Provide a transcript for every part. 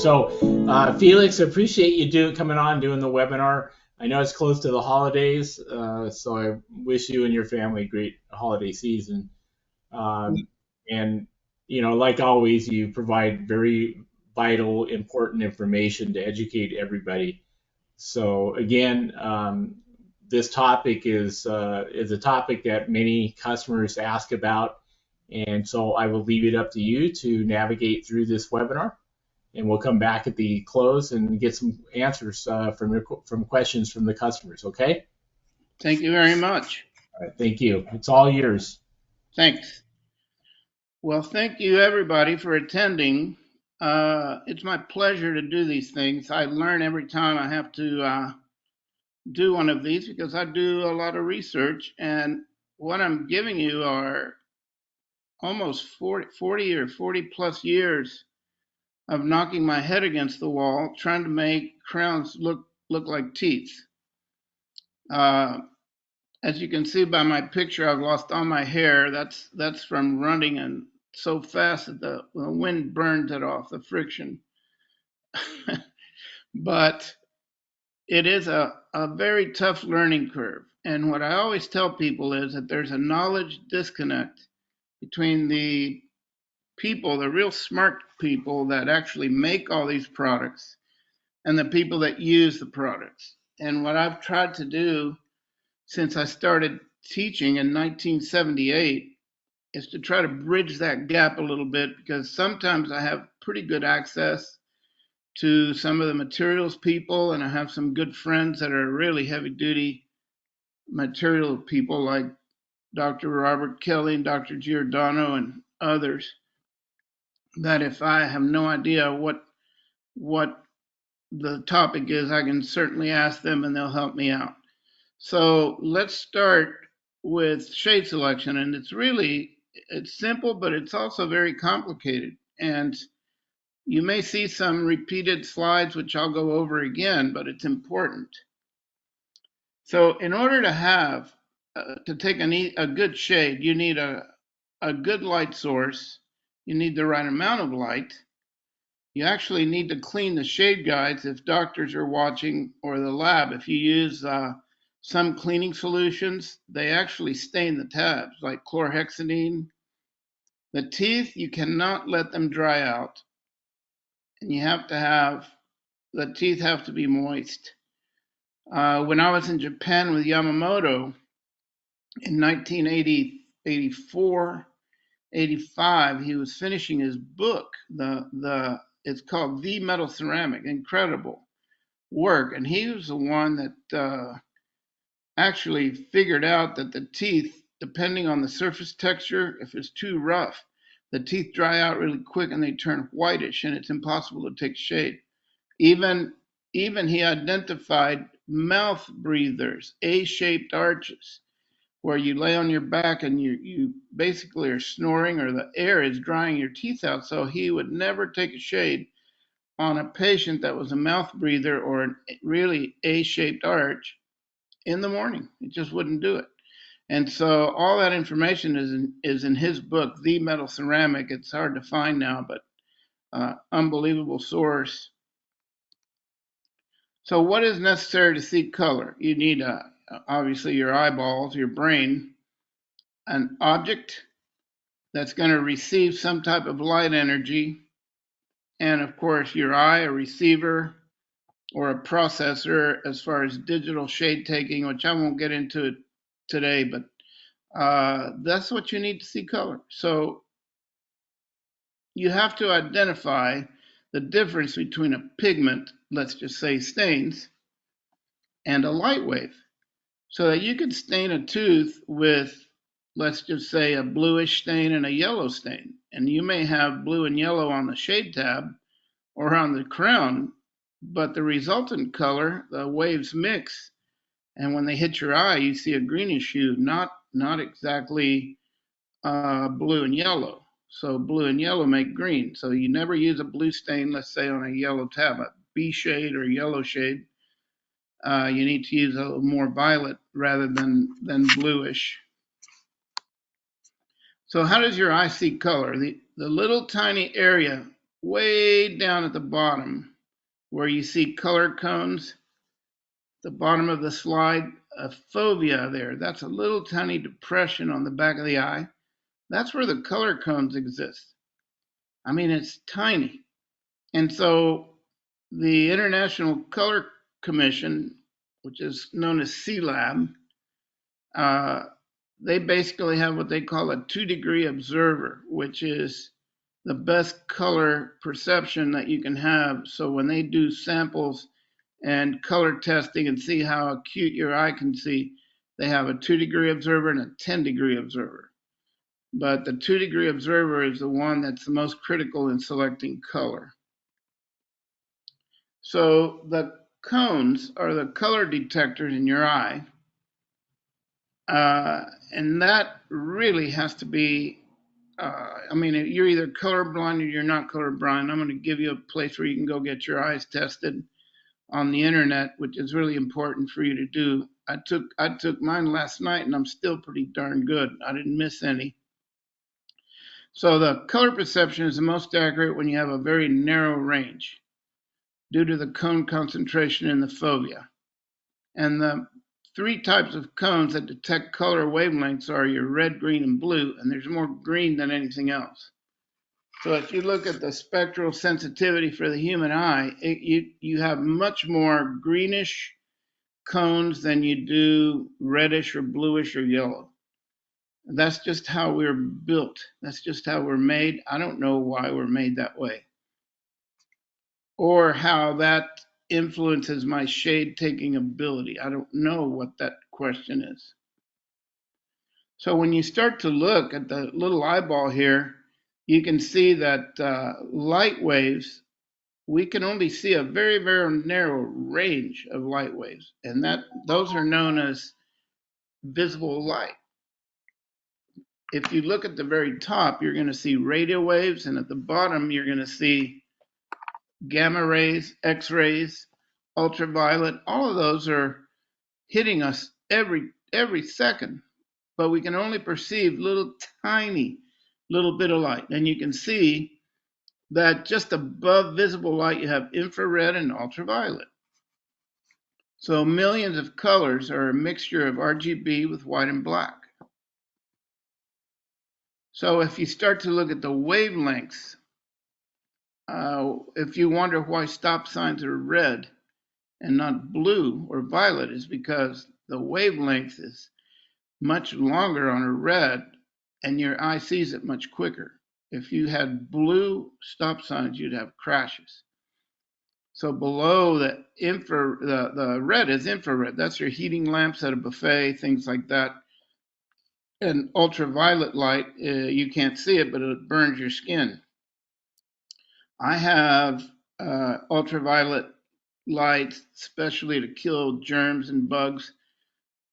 So, Felix, appreciate you coming on doing the webinar. I know it's close to the holidays, so I wish you and your family a great holiday season. And like always, you provide very vital, important information to educate everybody. So again, this topic is a topic that many customers ask about, and so I will leave it up to you to navigate through this webinar, and we'll come back at the close and get some answers from questions from the customers. Okay? Thank you very much. All right, thank you. It's all yours. Thanks. Well, thank you everybody for attending. It's my pleasure to do these things. I learn every time I have to do one of these because I do a lot of research, and what I'm giving you are almost 40 or 40 plus years of knocking my head against the wall trying to make crowns look like teeth. As you can see by my picture, I've lost all my hair. That's from running and so fast that the wind burns it off, the friction. But it is a very tough learning curve. And what I always tell people is that there's a knowledge disconnect between the people, the real smart people that actually make all these products, and the people that use the products. And what I've tried to do since I started teaching in 1978 is to try to bridge that gap a little bit, because sometimes I have pretty good access to some of the materials people, and I have some good friends that are really heavy duty material people like Dr. Robert Kelly and Dr. Giordano and others, that if I have no idea what the topic is, I can certainly ask them and they'll help me out. So let's start with shade selection, and it's simple, but it's also very complicated. And you may see some repeated slides, which I'll go over again, but it's important. So in order to take a good shade, you need a good light source. You need the right amount of light. You actually need to clean the shade guides if doctors are watching, or the lab. If you use some cleaning solutions, they actually stain the tabs, like chlorhexidine. The teeth, you cannot let them dry out, and the teeth have to be moist. When I was in Japan with Yamamoto in 1980, 84, 85, he was finishing his book. It's called The Metal Ceramic, incredible work. And he was the one that actually figured out that the teeth, depending on the surface texture, if it's too rough, the teeth dry out really quick and they turn whitish, and it's impossible to take shade. Even he identified mouth breathers, A-shaped arches, where you lay on your back and you basically are snoring, or the air is drying your teeth out. So he would never take a shade on a patient that was a mouth breather or a really A-shaped arch in the morning. It just wouldn't do it. And so all that information is in his book, The Metal Ceramic. It's hard to find now, but unbelievable source. So what is necessary to see color? You need obviously your eyeballs, your brain, an object that's going to receive some type of light energy, and of course your eye, a receiver, or a processor as far as digital shade taking, which I won't get into today, but that's what you need to see color. So you have to identify the difference between a pigment, let's just say stains, and a light wave. So that you could stain a tooth with, let's just say, a bluish stain and a yellow stain. And you may have blue and yellow on the shade tab or on the crown, but the resultant color, the waves mix. And when they hit your eye, you see a greenish hue, not exactly blue and yellow. So blue and yellow make green. So you never use a blue stain, let's say, on a yellow tab, a B shade or yellow shade. You need to use a little more violet rather than bluish. So how does your eye see color? The little tiny area way down at the bottom where you see color cones, the bottom of the slide, a fovea there. That's a little tiny depression on the back of the eye. That's where the color cones exist. I mean, it's tiny. And so the International Color Commission, which is known as CLAB, uh, they basically have what they call a 2-degree observer, which is the best color perception that you can have. So when they do samples and color testing and see how acute your eye can see, they have a 2-degree observer and a 10-degree observer. But the 2-degree observer is the one that's the most critical in selecting color. So the cones are the color detectors in your eye. And that really has to be, I mean, you're either colorblind or you're not colorblind. I'm going to give you a place where you can go get your eyes tested on the internet, which is really important for you to do. I took mine last night and I'm still pretty darn good. I didn't miss any. So the color perception is the most accurate when you have a very narrow range due to the cone concentration in the fovea. And the 3 types of cones that detect color wavelengths are your red, green, and blue, and there's more green than anything else. So if you look at the spectral sensitivity for the human eye, you have much more greenish cones than you do reddish or bluish or yellow. That's just how we're built. That's just how we're made. I don't know why we're made that way, or how that influences my shade taking ability. I don't know what that question is. So when you start to look at the little eyeball here, you can see that light waves, we can only see a very, very narrow range of light waves, and those are known as visible light. If you look at the very top, you're going to see radio waves, and at the bottom, you're going to see gamma rays, X-rays, ultraviolet. All of those are hitting us every second, but we can only perceive little tiny little bit of light. And you can see that just above visible light, you have infrared and ultraviolet. So millions of colors are a mixture of RGB with white and black. So if you start to look at the wavelengths, if you wonder why stop signs are red and not blue or violet, is because the wavelength is much longer on a red and your eye sees it much quicker. If you had blue stop signs, you'd have crashes. So below the red is infrared. That's your heating lamps at a buffet, things like that. And ultraviolet light, you can't see it, but it burns your skin. I have ultraviolet lights, especially to kill germs and bugs,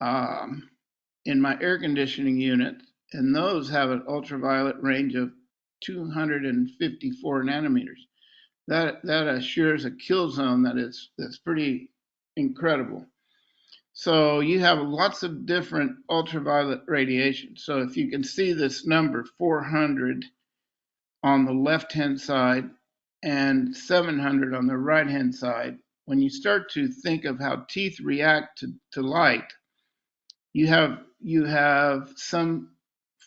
in my air conditioning unit, and those have an ultraviolet range of 254 nanometers. That assures a kill zone that's pretty incredible. So you have lots of different ultraviolet radiation. So if you can see this number 400 on the left-hand side and 700 on the right-hand side, when you start to think of how teeth react to light, you have some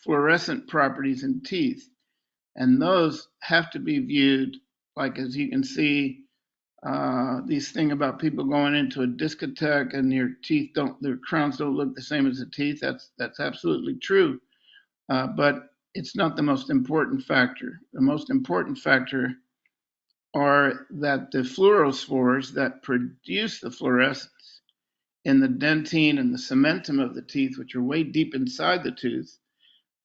fluorescent properties in teeth, and those have to be viewed, like as you can see, these thing about people going into a discotheque and their crowns don't look the same as the teeth. That's absolutely true, but it's not the most important factor. The most important factor are that the fluorospores that produce the fluorescence in the dentine and the cementum of the teeth, which are way deep inside the tooth,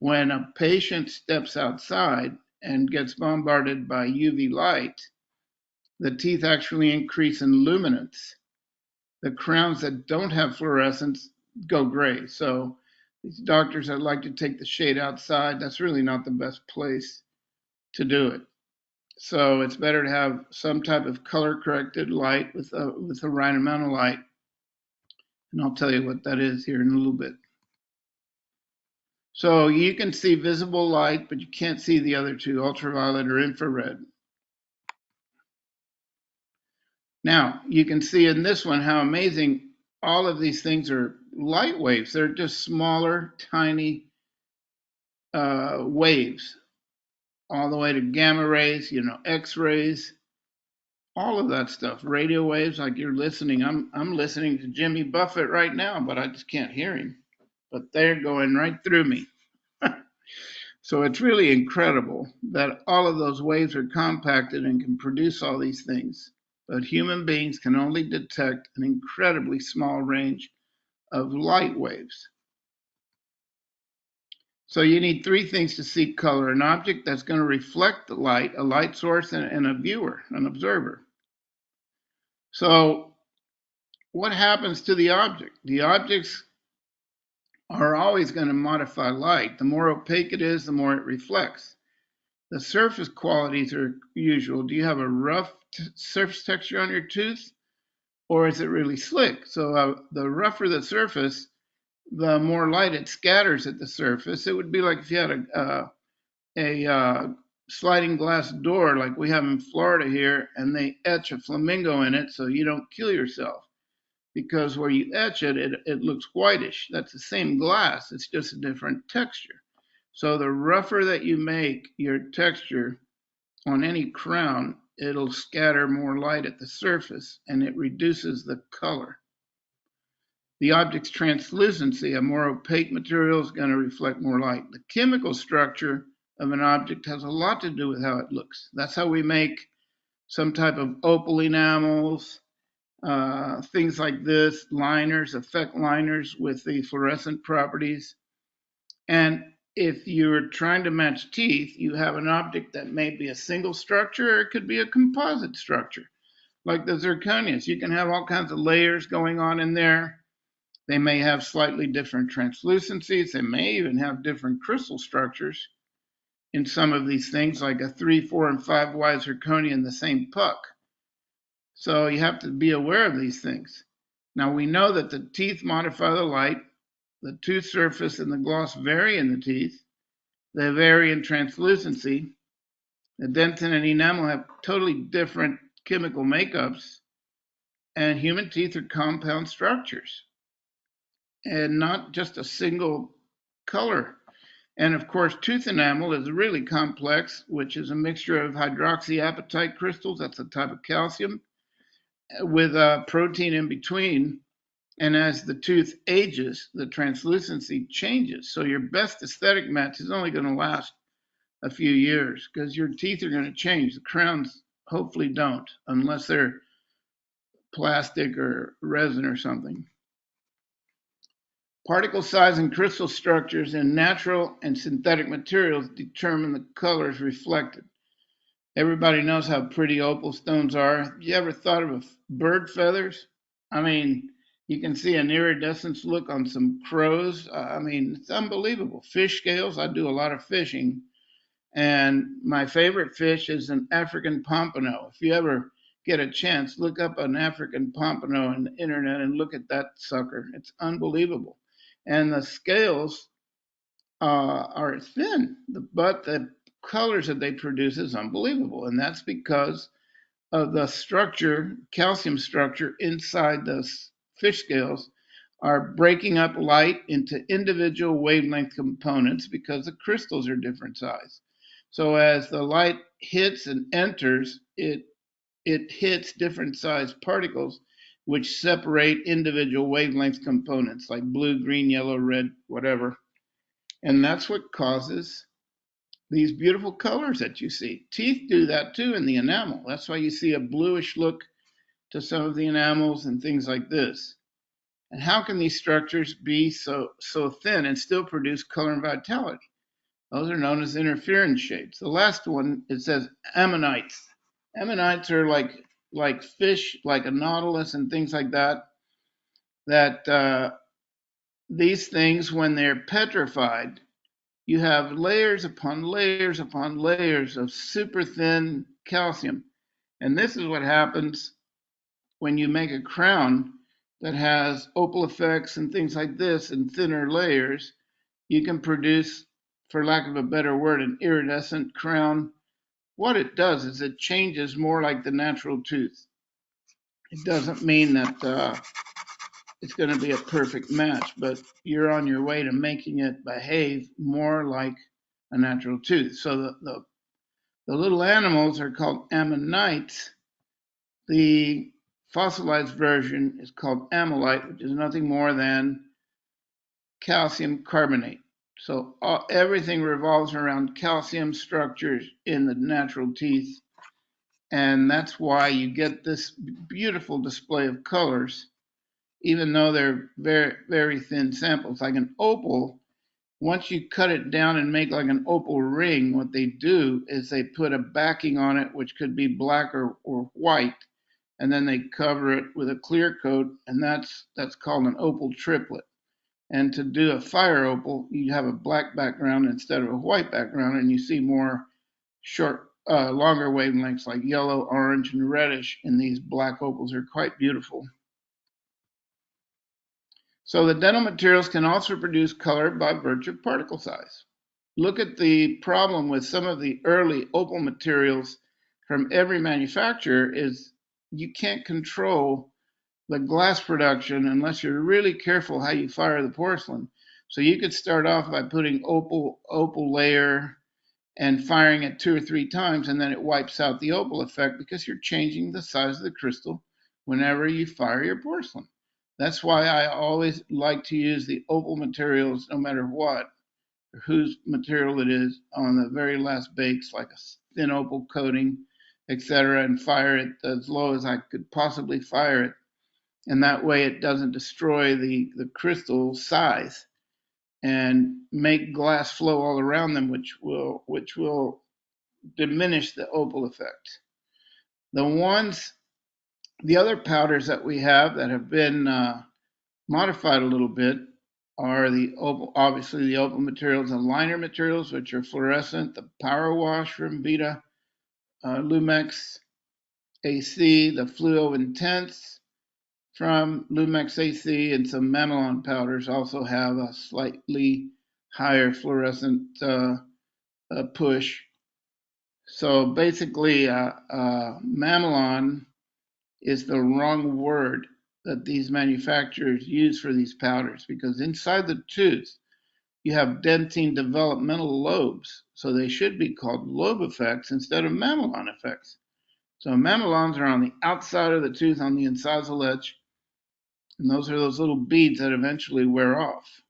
when a patient steps outside and gets bombarded by UV light, the teeth actually increase in luminance. The crowns that don't have fluorescence go gray. So these doctors that like to take the shade outside, that's really not the best place to do it. So it's better to have some type of color corrected light with the right amount of light. And I'll tell you what that is here in a little bit. So you can see visible light, but you can't see the other two, ultraviolet or infrared. Now, you can see in this one how amazing all of these things are light waves. They're just smaller, tiny waves, all the way to gamma rays, X-rays, all of that stuff. Radio waves, like you're listening. I'm listening to Jimmy Buffett right now, but I just can't hear him. But they're going right through me. So it's really incredible that all of those waves are compacted and can produce all these things. But human beings can only detect an incredibly small range of light waves. So you need three things to see color: an object that's going to reflect the light, a light source, and a viewer, an observer. So what happens to the object? The objects are always going to modify light. The more opaque it is, the more it reflects. The surface qualities are usual. Do you have a rough surface texture on your tooth, or is it really slick? So the rougher the surface, the more light it scatters at the surface. It would be like if you had a sliding glass door like we have in Florida here, and they etch a flamingo in it so you don't kill yourself. Because where you etch it, it looks whitish. That's the same glass, it's just a different texture. So the rougher that you make your texture on any crown, it'll scatter more light at the surface and it reduces the color. The object's translucency, a more opaque material, is going to reflect more light. The chemical structure of an object has a lot to do with how it looks. That's how we make some type of opal enamels, things like this, liners, effect liners with the fluorescent properties. And if you're trying to match teeth, you have an object that may be a single structure, or it could be a composite structure, like the zirconias. You can have all kinds of layers going on in there. They may have slightly different translucencies. They may even have different crystal structures in some of these things, like a 3, 4, and 5Y zirconia in the same puck. So you have to be aware of these things. Now we know that the teeth modify the light, the tooth surface and the gloss vary in the teeth, they vary in translucency, the dentin and enamel have totally different chemical makeups, and human teeth are compound structures and not just a single color. And of course, tooth enamel is really complex, which is a mixture of hydroxyapatite crystals, that's a type of calcium, with a protein in between. And as the tooth ages, the translucency changes. So your best aesthetic match is only going to last a few years because your teeth are going to change. The crowns hopefully don't, unless they're plastic or resin or something. Particle size and crystal structures in natural and synthetic materials determine the colors reflected. Everybody knows how pretty opal stones are. Have you ever thought of bird feathers? I mean, you can see an iridescence look on some crows. I mean, it's unbelievable. Fish scales, I do a lot of fishing. And my favorite fish is an African pompano. If you ever get a chance, look up an African pompano on the internet and look at that sucker. It's unbelievable. And the scales are thin, but the colors that they produce is unbelievable. And that's because of the structure, calcium structure inside the fish scales are breaking up light into individual wavelength components because the crystals are different size. So as the light hits and enters, it hits different size particles which separate individual wavelength components like blue, green, yellow, red, whatever. And that's what causes these beautiful colors that you see. Teeth do that too in the enamel. That's why you see a bluish look to some of the enamels and things like this. And how can these structures be so thin and still produce color and vitality? Those are known as interference shades. The last one, it says ammonites. Ammonites are like fish, like a nautilus and things like that. These things, when they're petrified, you have layers upon layers upon layers of super thin calcium. And this is what happens when you make a crown that has opal effects and things like this and thinner layers. You can produce, for lack of a better word, an iridescent crown. What it does is it changes more like the natural tooth. It doesn't mean that it's going to be a perfect match, but you're on your way to making it behave more like a natural tooth. So the little animals are called ammonites. The fossilized version is called amylite, which is nothing more than calcium carbonate. So everything revolves around calcium structures in the natural teeth, and that's why you get this beautiful display of colors, even though they're very, very thin samples. Like an opal, once you cut it down and make like an opal ring, what they do is they put a backing on it, which could be black or white, and then they cover it with a clear coat, and that's called an opal triplet. And to do a fire opal, you have a black background instead of a white background, and you see more longer wavelengths like yellow, orange, and reddish in these black opals. Are quite beautiful. So the dental materials can also produce color by virtue of particle size. Look at the problem with some of the early opal materials from every manufacturer is you can't control the glass production unless you're really careful how you fire the porcelain. So you could start off by putting opal layer and firing it 2 or 3 times, and then it wipes out the opal effect because you're changing the size of the crystal whenever you fire your porcelain. That's why I always like to use the opal materials, no matter what, or whose material it is, on the very last bakes, like a thin opal coating, etc., and fire it as low as I could possibly fire it. And that way it doesn't destroy the crystal size and make glass flow all around them, which will diminish the opal effect. The other powders that we have that have been modified a little bit are the opal, obviously the opal materials and liner materials, which are fluorescent. The Power Wash from VITA, Lumex AC, the Fluo Intense from Lumex AC, and some Mamelon powders also have a slightly higher fluorescent push. So basically, Mamelon is the wrong word that these manufacturers use for these powders, because inside the tooth you have dentine developmental lobes, so they should be called lobe effects instead of mamelon effects. So mamelons are on the outside of the tooth, on the incisal edge, and those are those little beads that eventually wear off.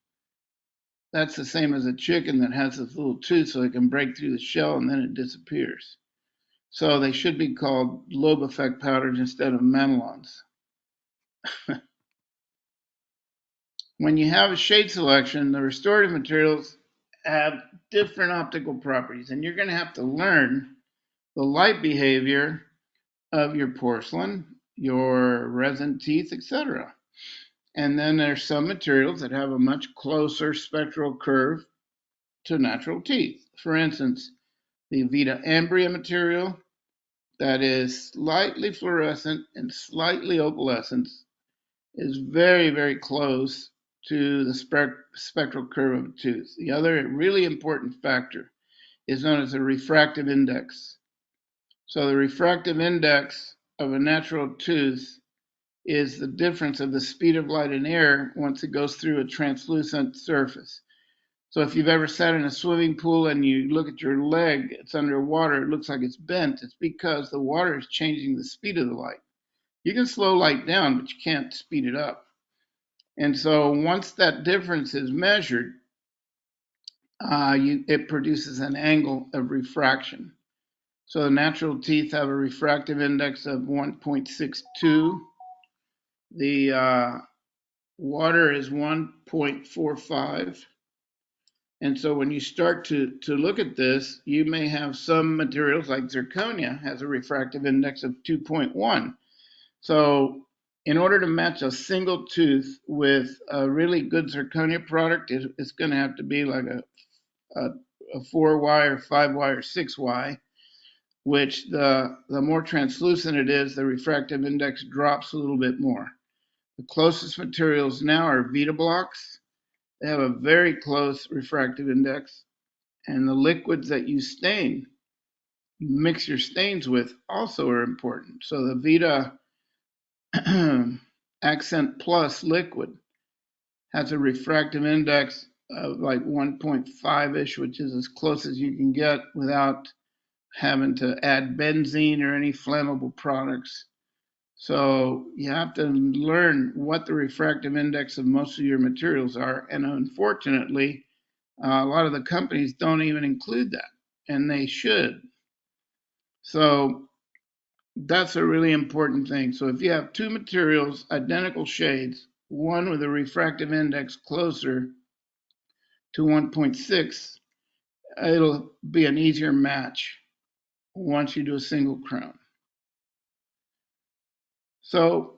That's the same as a chicken that has this little tooth so it can break through the shell and then it disappears. So they should be called lobe effect powders instead of mamelons. When you have a shade selection, the restorative materials have different optical properties, and you're going to have to learn the light behavior of your porcelain, your resin teeth, etc. And then there's some materials that have a much closer spectral curve to natural teeth. For instance, the Vita Ambria material that is slightly fluorescent and slightly opalescent is very, very close to the spectral curve of a tooth. The other really important factor is known as the refractive index. So the refractive index of a natural tooth is the difference of the speed of light and air once it goes through a translucent surface. So if you've ever sat in a swimming pool and you look at your leg, it's underwater, it looks like it's bent, it's because the water is changing the speed of the light. You can slow light down, but you can't speed it up. And so once that difference is measured, it produces an angle of refraction. So the natural teeth have a refractive index of 1.62. The water is 1.45. And so when you start to look at this, you may have some materials like zirconia has a refractive index of 2.1. So in order to match a single tooth with a really good zirconia product, it's going to have to be like a 4Y or 5Y or 6Y, which the more translucent it is, the refractive index drops a little bit more. The closest materials now are VITA blocks. They have a very close refractive index. And the liquids that you mix your stains with, also are important. So the VITA Accent Plus liquid has a refractive index of like 1.5-ish, which is as close as you can get without having to add benzene or any flammable products. So you have to learn what the refractive index of most of your materials are. And unfortunately, a lot of the companies don't even include that, and they should. So that's a really important thing. So if you have two materials, identical shades, one with a refractive index closer to 1.6, it'll be an easier match once you do a single crown. So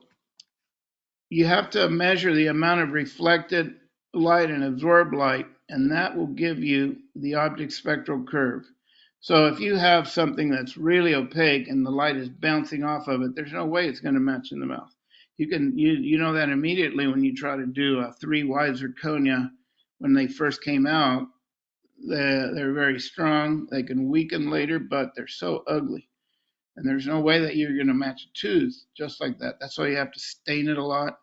you have to measure the amount of reflected light and absorbed light, and that will give you the object spectral curve. So if you have something that's really opaque and the light is bouncing off of it, there's no way it's going to match in the mouth. You know that immediately when you try to do a 3Y zirconia. When they first came out, they're very strong. They can weaken later, but they're so ugly. And there's no way that you're going to match a tooth just like that. That's why you have to stain it a lot.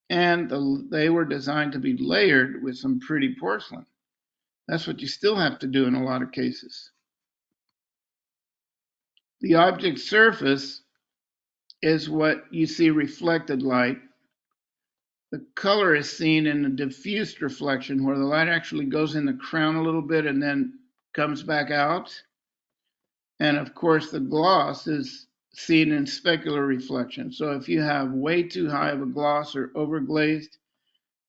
And they were designed to be layered with some pretty porcelain. That's what you still have to do in a lot of cases. The object surface is what you see reflected light. The color is seen in the diffused reflection, where the light actually goes in the crown a little bit and then comes back out. And of course, the gloss is seen in specular reflection. So if you have way too high of a gloss or overglazed,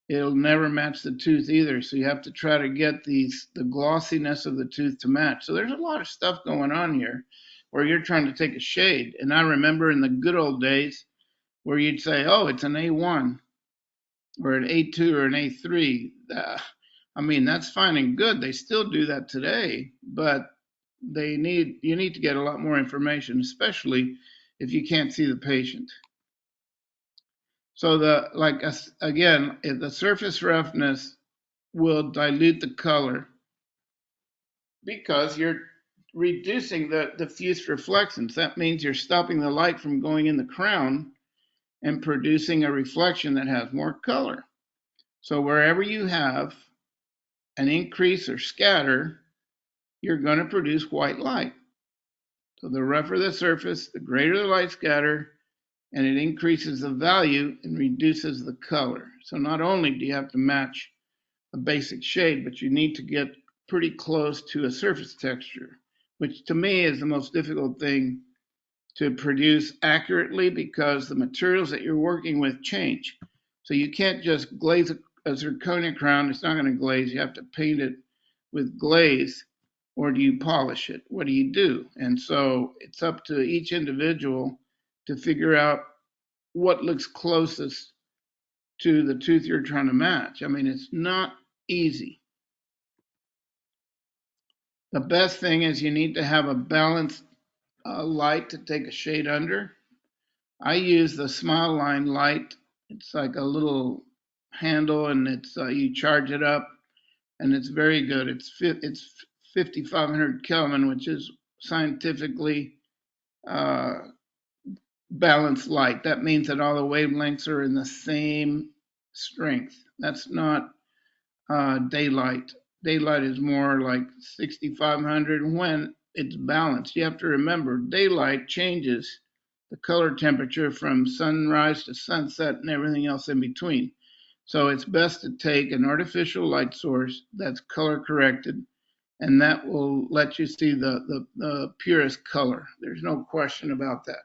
it'll never match the tooth either. So you have to try to get the glossiness of the tooth to match. So there's a lot of stuff going on here where you're trying to take a shade. And I remember in the good old days where you'd say, oh, it's an A1 or an A2 or an A3. I mean, that's fine and good. They still do that today, but you need to get a lot more information, especially if you can't see the patient. So again, if the surface roughness will dilute the color because you're reducing the diffuse reflections. That means you're stopping the light from going in the crown and producing a reflection that has more color. So wherever you have an increase or scatter, you're going to produce white light. So the rougher the surface, the greater the light scatter, and it increases the value and reduces the color. So not only do you have to match a basic shade, but you need to get pretty close to a surface texture, which to me is the most difficult thing to produce accurately because the materials that you're working with change. So you can't just glaze a zirconia crown. It's not going to glaze. You have to paint it with glaze, or do you polish it? What do you do? And so it's up to each individual to figure out what looks closest to the tooth you're trying to match. I mean, it's not easy. The best thing is you need to have a balanced light to take a shade under. I use the Smile Line light. It's like a little handle, and it's you charge it up, and it's very good. It's 5,500 Kelvin, which is scientifically balanced light. That means that all the wavelengths are in the same strength. That's not daylight. Daylight is more like 6,500 when it's balanced. You have to remember, daylight changes the color temperature from sunrise to sunset and everything else in between. So it's best to take an artificial light source that's color corrected, and that will let you see the purest color. There's no question about that.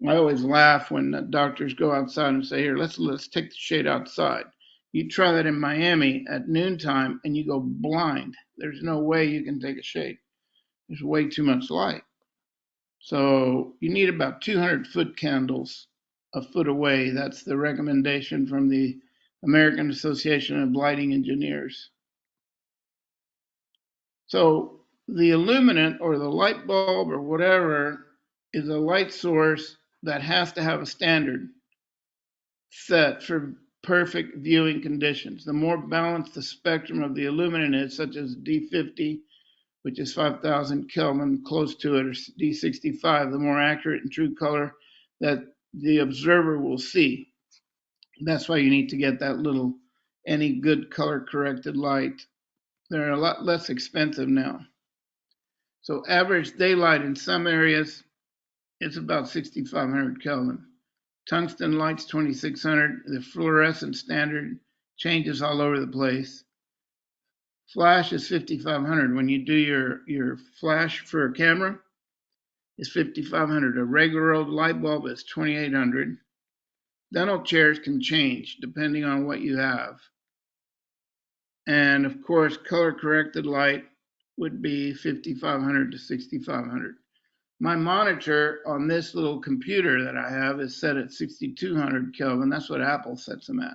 I always laugh when the doctors go outside and say, here, let's take the shade outside. You try that in Miami at noontime and you go blind. There's no way you can take a shade. There's way too much light. So you need about 200 foot candles a foot away. That's the recommendation from the American Association of Lighting Engineers. So the illuminant or the light bulb or whatever is a light source that has to have a standard set for perfect viewing conditions. The more balanced the spectrum of the illuminant is, such as D50, which is 5,000 Kelvin, close to it, or D65, the more accurate and true color that the observer will see. That's why you need to get that little, any good color corrected light. They're a lot less expensive now. So average daylight in some areas, it's about 6,500 Kelvin. Tungsten light's 2,600. The fluorescent standard changes all over the place. Flash is 5,500. When you do your flash for a camera, it's 5,500. A regular old light bulb is 2,800. Dental chairs can change depending on what you have. And of course, color corrected light would be 5,500 to 6,500. My monitor on this little computer that I have is set at 6,200 Kelvin. That's what Apple sets them at.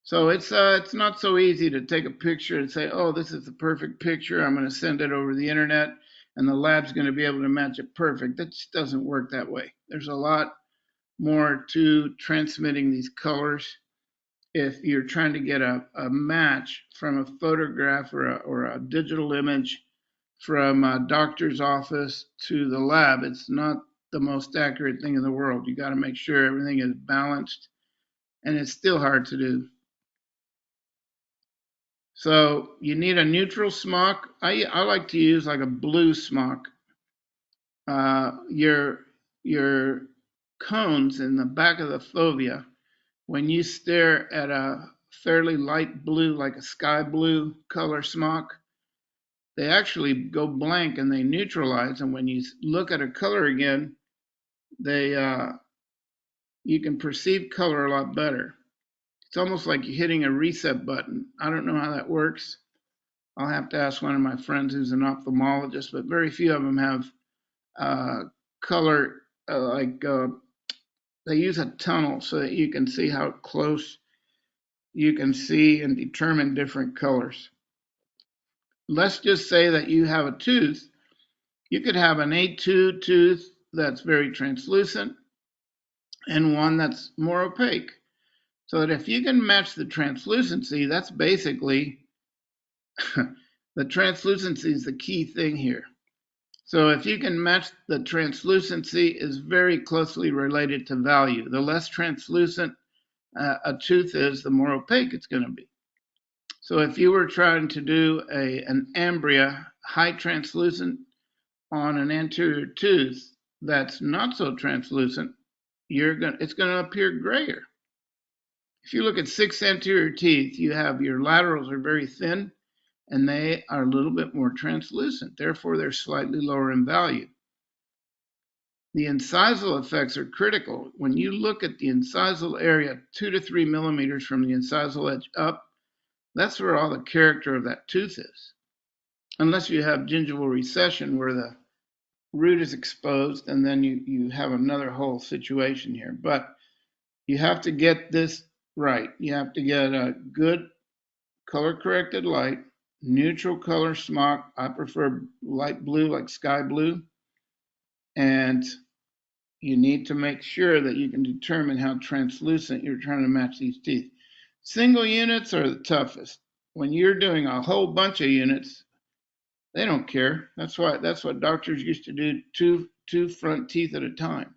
So it's not so easy to take a picture and say, oh, this is the perfect picture. I'm going to send it over the internet and the lab's going to be able to match it perfect. That just doesn't work that way. There's a lot more to transmitting these colors. If you're trying to get a match from a photograph or a digital image from a doctor's office to the lab, it's not the most accurate thing in the world. You got to make sure everything is balanced, and it's still hard to do. So you need a neutral smock. I like to use like a blue smock. Your cones in the back of the fovea, when you stare at a fairly light blue, like a sky blue color smock, they actually go blank and they neutralize. And when you look at a color again, you can perceive color a lot better. It's almost like you're hitting a reset button. I don't know how that works. I'll have to ask one of my friends who's an ophthalmologist, but very few of them have color they use a tunnel so that you can see how close you can see and determine different colors. Let's just say that you have a tooth. You could have an A2 tooth that's very translucent and one that's more opaque. So that if you can match the translucency, that's basically the translucency is the key thing here. So if you can match the translucency is very closely related to value. The less translucent a tooth is, the more opaque it's going to be. So if you were trying to do an ambria, high translucent on an anterior tooth that's not so translucent, it's going to appear grayer. If you look at 6 anterior teeth, you have your laterals are very thin and they are a little bit more translucent. Therefore, they're slightly lower in value. The incisal effects are critical. When you look at the incisal area 2 to 3 millimeters from the incisal edge up, that's where all the character of that tooth is. Unless you have gingival recession where the root is exposed and then you have another whole situation here. But you have to get this right. You have to get a good color corrected light, neutral color smock. I prefer light blue like sky blue. And you need to make sure that you can determine how translucent you're trying to match these teeth. Single units are the toughest. When you're doing a whole bunch of units, they don't care. That's what doctors used to do, two front teeth at a time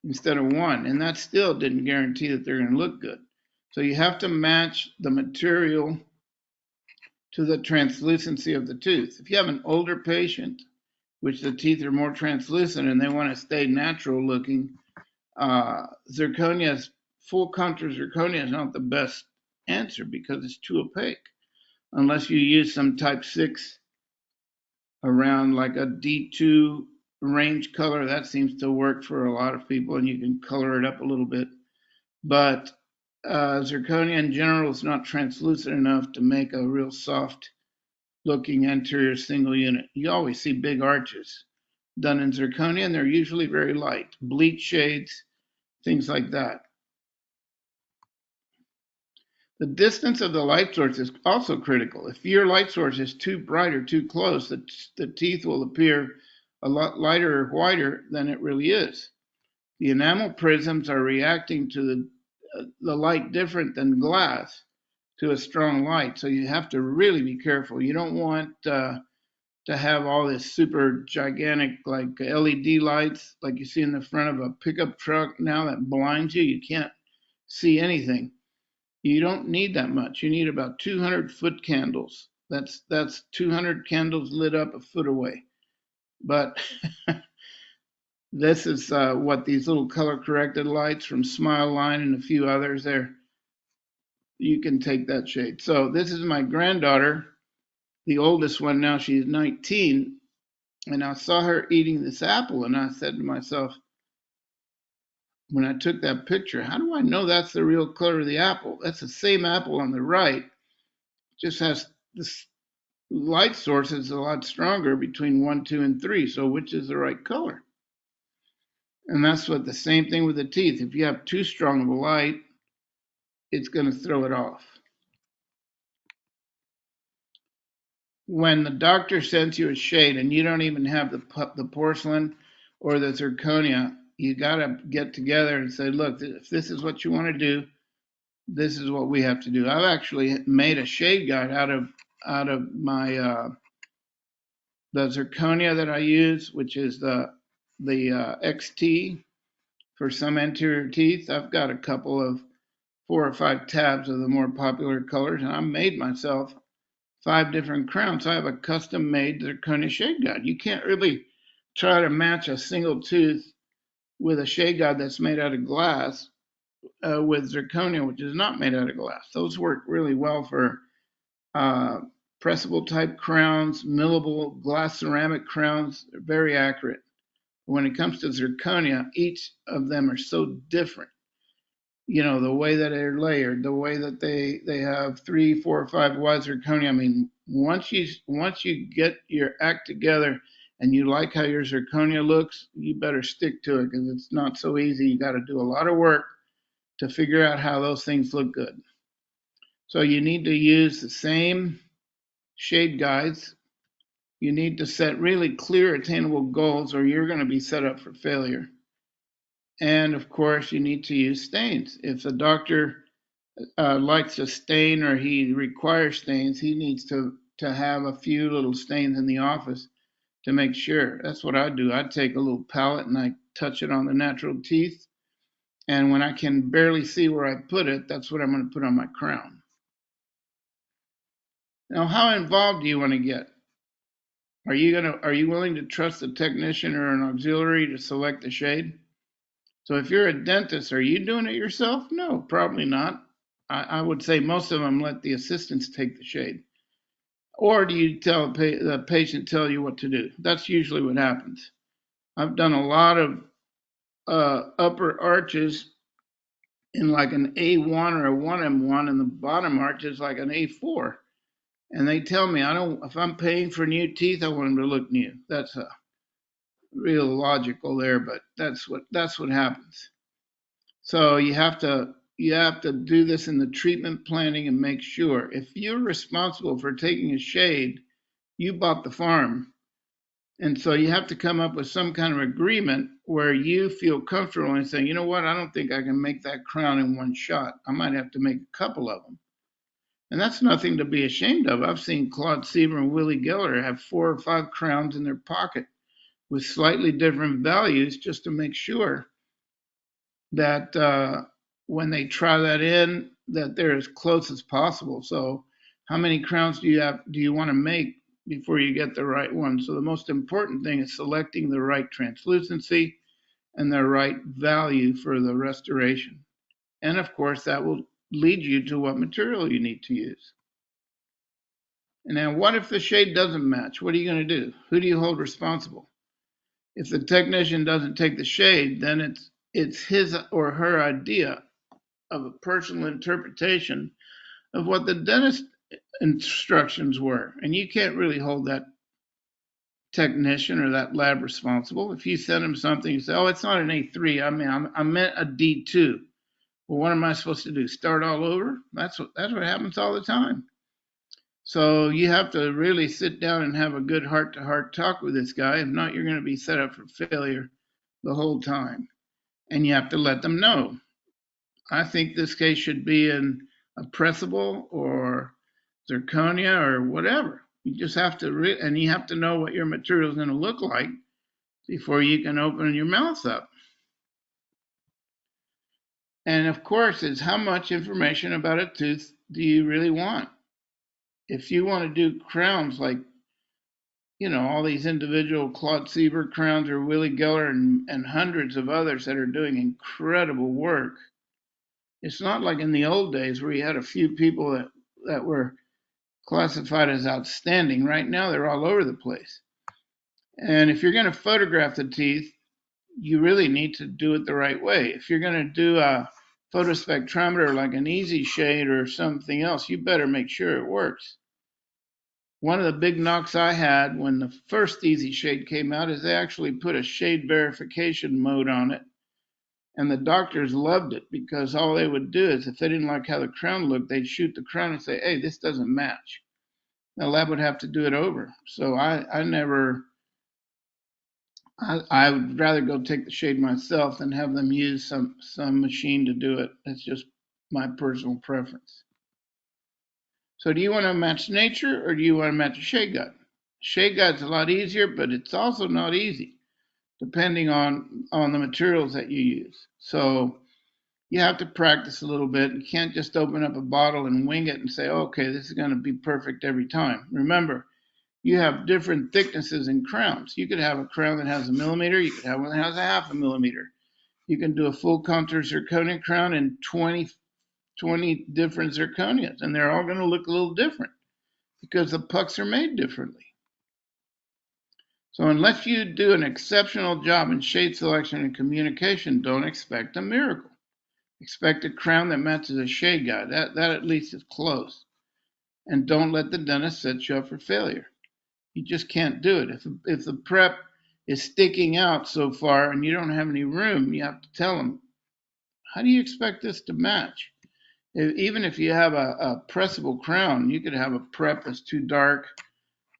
instead of one. And that still didn't guarantee that they're going to look good. So you have to match the material to the translucency of the tooth. If you have an older patient, which the teeth are more translucent and they want to stay natural looking, full contour zirconia is not the best answer because it's too opaque. Unless you use some type 6 around like a D2 range color, that seems to work for a lot of people and you can color it up a little bit. But zirconia in general is not translucent enough to make a real soft looking anterior single unit. You always see big arches done in zirconia and they're usually very light, bleach shades, things like that. The distance of the light source is also critical. If your light source is too bright or too close, the teeth will appear a lot lighter or whiter than it really is. The enamel prisms are reacting to the light different than glass to a strong light, so you have to really be careful. You don't want to have all this super gigantic like LED lights like you see in the front of a pickup truck now that blinds you. You can't see anything. You don't need that much. You need about 200 foot candles. That's 200 candles lit up a foot away. But this is what these little color corrected lights from Smile Line and a few others there. You can take that shade. So this is my granddaughter, the oldest one now. She's 19, and I saw her eating this apple, and I said to myself, when I took that picture, how do I know that's the real color of the apple? That's the same apple on the right, just has this light source is a lot stronger between 1, 2, and 3. So which is the right color? And that's what the same thing with the teeth. If you have too strong of a light, it's going to throw it off. When the doctor sends you a shade and you don't even have the porcelain or the zirconia, you got to get together and say, look, if this is what you want to do, this is what we have to do. I've actually made a shade guide out of my the zirconia that I use, which is the XT for some anterior teeth. I've got a couple of 4 or 5 tabs of the more popular colors, and I made myself 5 different crowns. So I have a custom made zirconia shade guide. You can't really try to match a single tooth with a shade guide that's made out of glass with zirconia, which is not made out of glass. Those work really well for pressable type crowns, millable glass ceramic crowns. They're very accurate. When it comes to zirconia, each of them are so different. You know, the way that they're layered, the way that they have 3, 4, or 5 wide zirconia. I mean, once you get your act together and you like how your zirconia looks, you better stick to it because it's not so easy. You got to do a lot of work to figure out how those things look good. So you need to use the same shade guides. You need to set really clear, attainable goals, or you're going to be set up for failure. And of course, you need to use stains. If the doctor likes a stain or he requires stains, he needs to have a few little stains in the office to make sure. That's what I do. I take a little palette and I touch it on the natural teeth. And when I can barely see where I put it, that's what I'm going to put on my crown. Now, how involved do you want to get? Are you willing to trust the technician or an auxiliary to select the shade? So if you're a dentist, are you doing it yourself? No, probably not. I would say most of them let the assistants take the shade. Or do you tell the patient tell you what to do? That's usually what happens. I've done a lot of upper arches in like an A1 or a 1M1, and the bottom arch is like an A4. And they tell me if I'm paying for new teeth, I want them to look new. That's real logical there, but that's what happens. So you have to do this in the treatment planning and make sure if you're responsible for taking a shade, you bought the farm. And so you have to come up with some kind of agreement where you feel comfortable and saying, you know what, I don't think I can make that crown in one shot. I might have to make a couple of them. And that's nothing to be ashamed of. I've seen Claude Sieber and Willie Geller have 4 or 5 crowns in their pocket with slightly different values just to make sure that when they try that in, that they're as close as possible. So how many crowns do you want to make before you get the right one? So the most important thing is selecting the right translucency and the right value for the restoration. And of course, that will lead you to what material you need to use. And now, what if the shade doesn't match? What are you going to do? Who do you hold responsible? If the technician doesn't take the shade, then it's his or her idea of a personal interpretation of what the dentist instructions were. And you can't really hold that technician or that lab responsible. If you send him something, you say, oh, it's not an A3. I meant a D2. Well, what am I supposed to do? Start all over? That's what happens all the time. So you have to really sit down and have a good heart-to-heart talk with this guy. If not, you're going to be set up for failure the whole time. And you have to let them know. I think this case should be in a pressable or zirconia or whatever. You just have to, and you have to know what your material is going to look like before you can open your mouth up. And of course, it's how much information about a tooth do you really want? If you want to do crowns like, all these individual Claude Siebert crowns or Willie Geller and hundreds of others that are doing incredible work, it's not like in the old days where you had a few people that were classified as outstanding. Right now, they're all over the place. And if you're going to photograph the teeth, you really need to do it the right way. If you're going to do a photospectrometer like an easy shade or something else, you better make sure it works. One of the big knocks I had when the first easy shade came out is they actually put a shade verification mode on it. And the doctors loved it because all they would do is if they didn't like how the crown looked, they'd shoot the crown and say, hey, this doesn't match. The lab would have to do it over. So I would rather go take the shade myself than have them use some machine to do it. That's just my personal preference. So do you want to match nature or do you want to match a shade guide? Shade guide's a lot easier, but it's also not easy depending on the materials that you use. So you have to practice a little bit. You can't just open up a bottle and wing it and say, okay, this is going to be perfect every time. Remember, you have different thicknesses in crowns. You could have a crown that has 1 millimeter. You could have one that has 0.5 millimeter. You can do a full contour zirconia crown in 20 different zirconias, and they're all going to look a little different because the pucks are made differently. So unless you do an exceptional job in shade selection and communication, don't expect a miracle. Expect a crown that matches a shade guide. That at least is close. And don't let the dentist set you up for failure. You just can't do it. If the prep is sticking out so far and you don't have any room, you have to tell them, how do you expect this to match? Even if you have a pressable crown, you could have a prep that's too dark,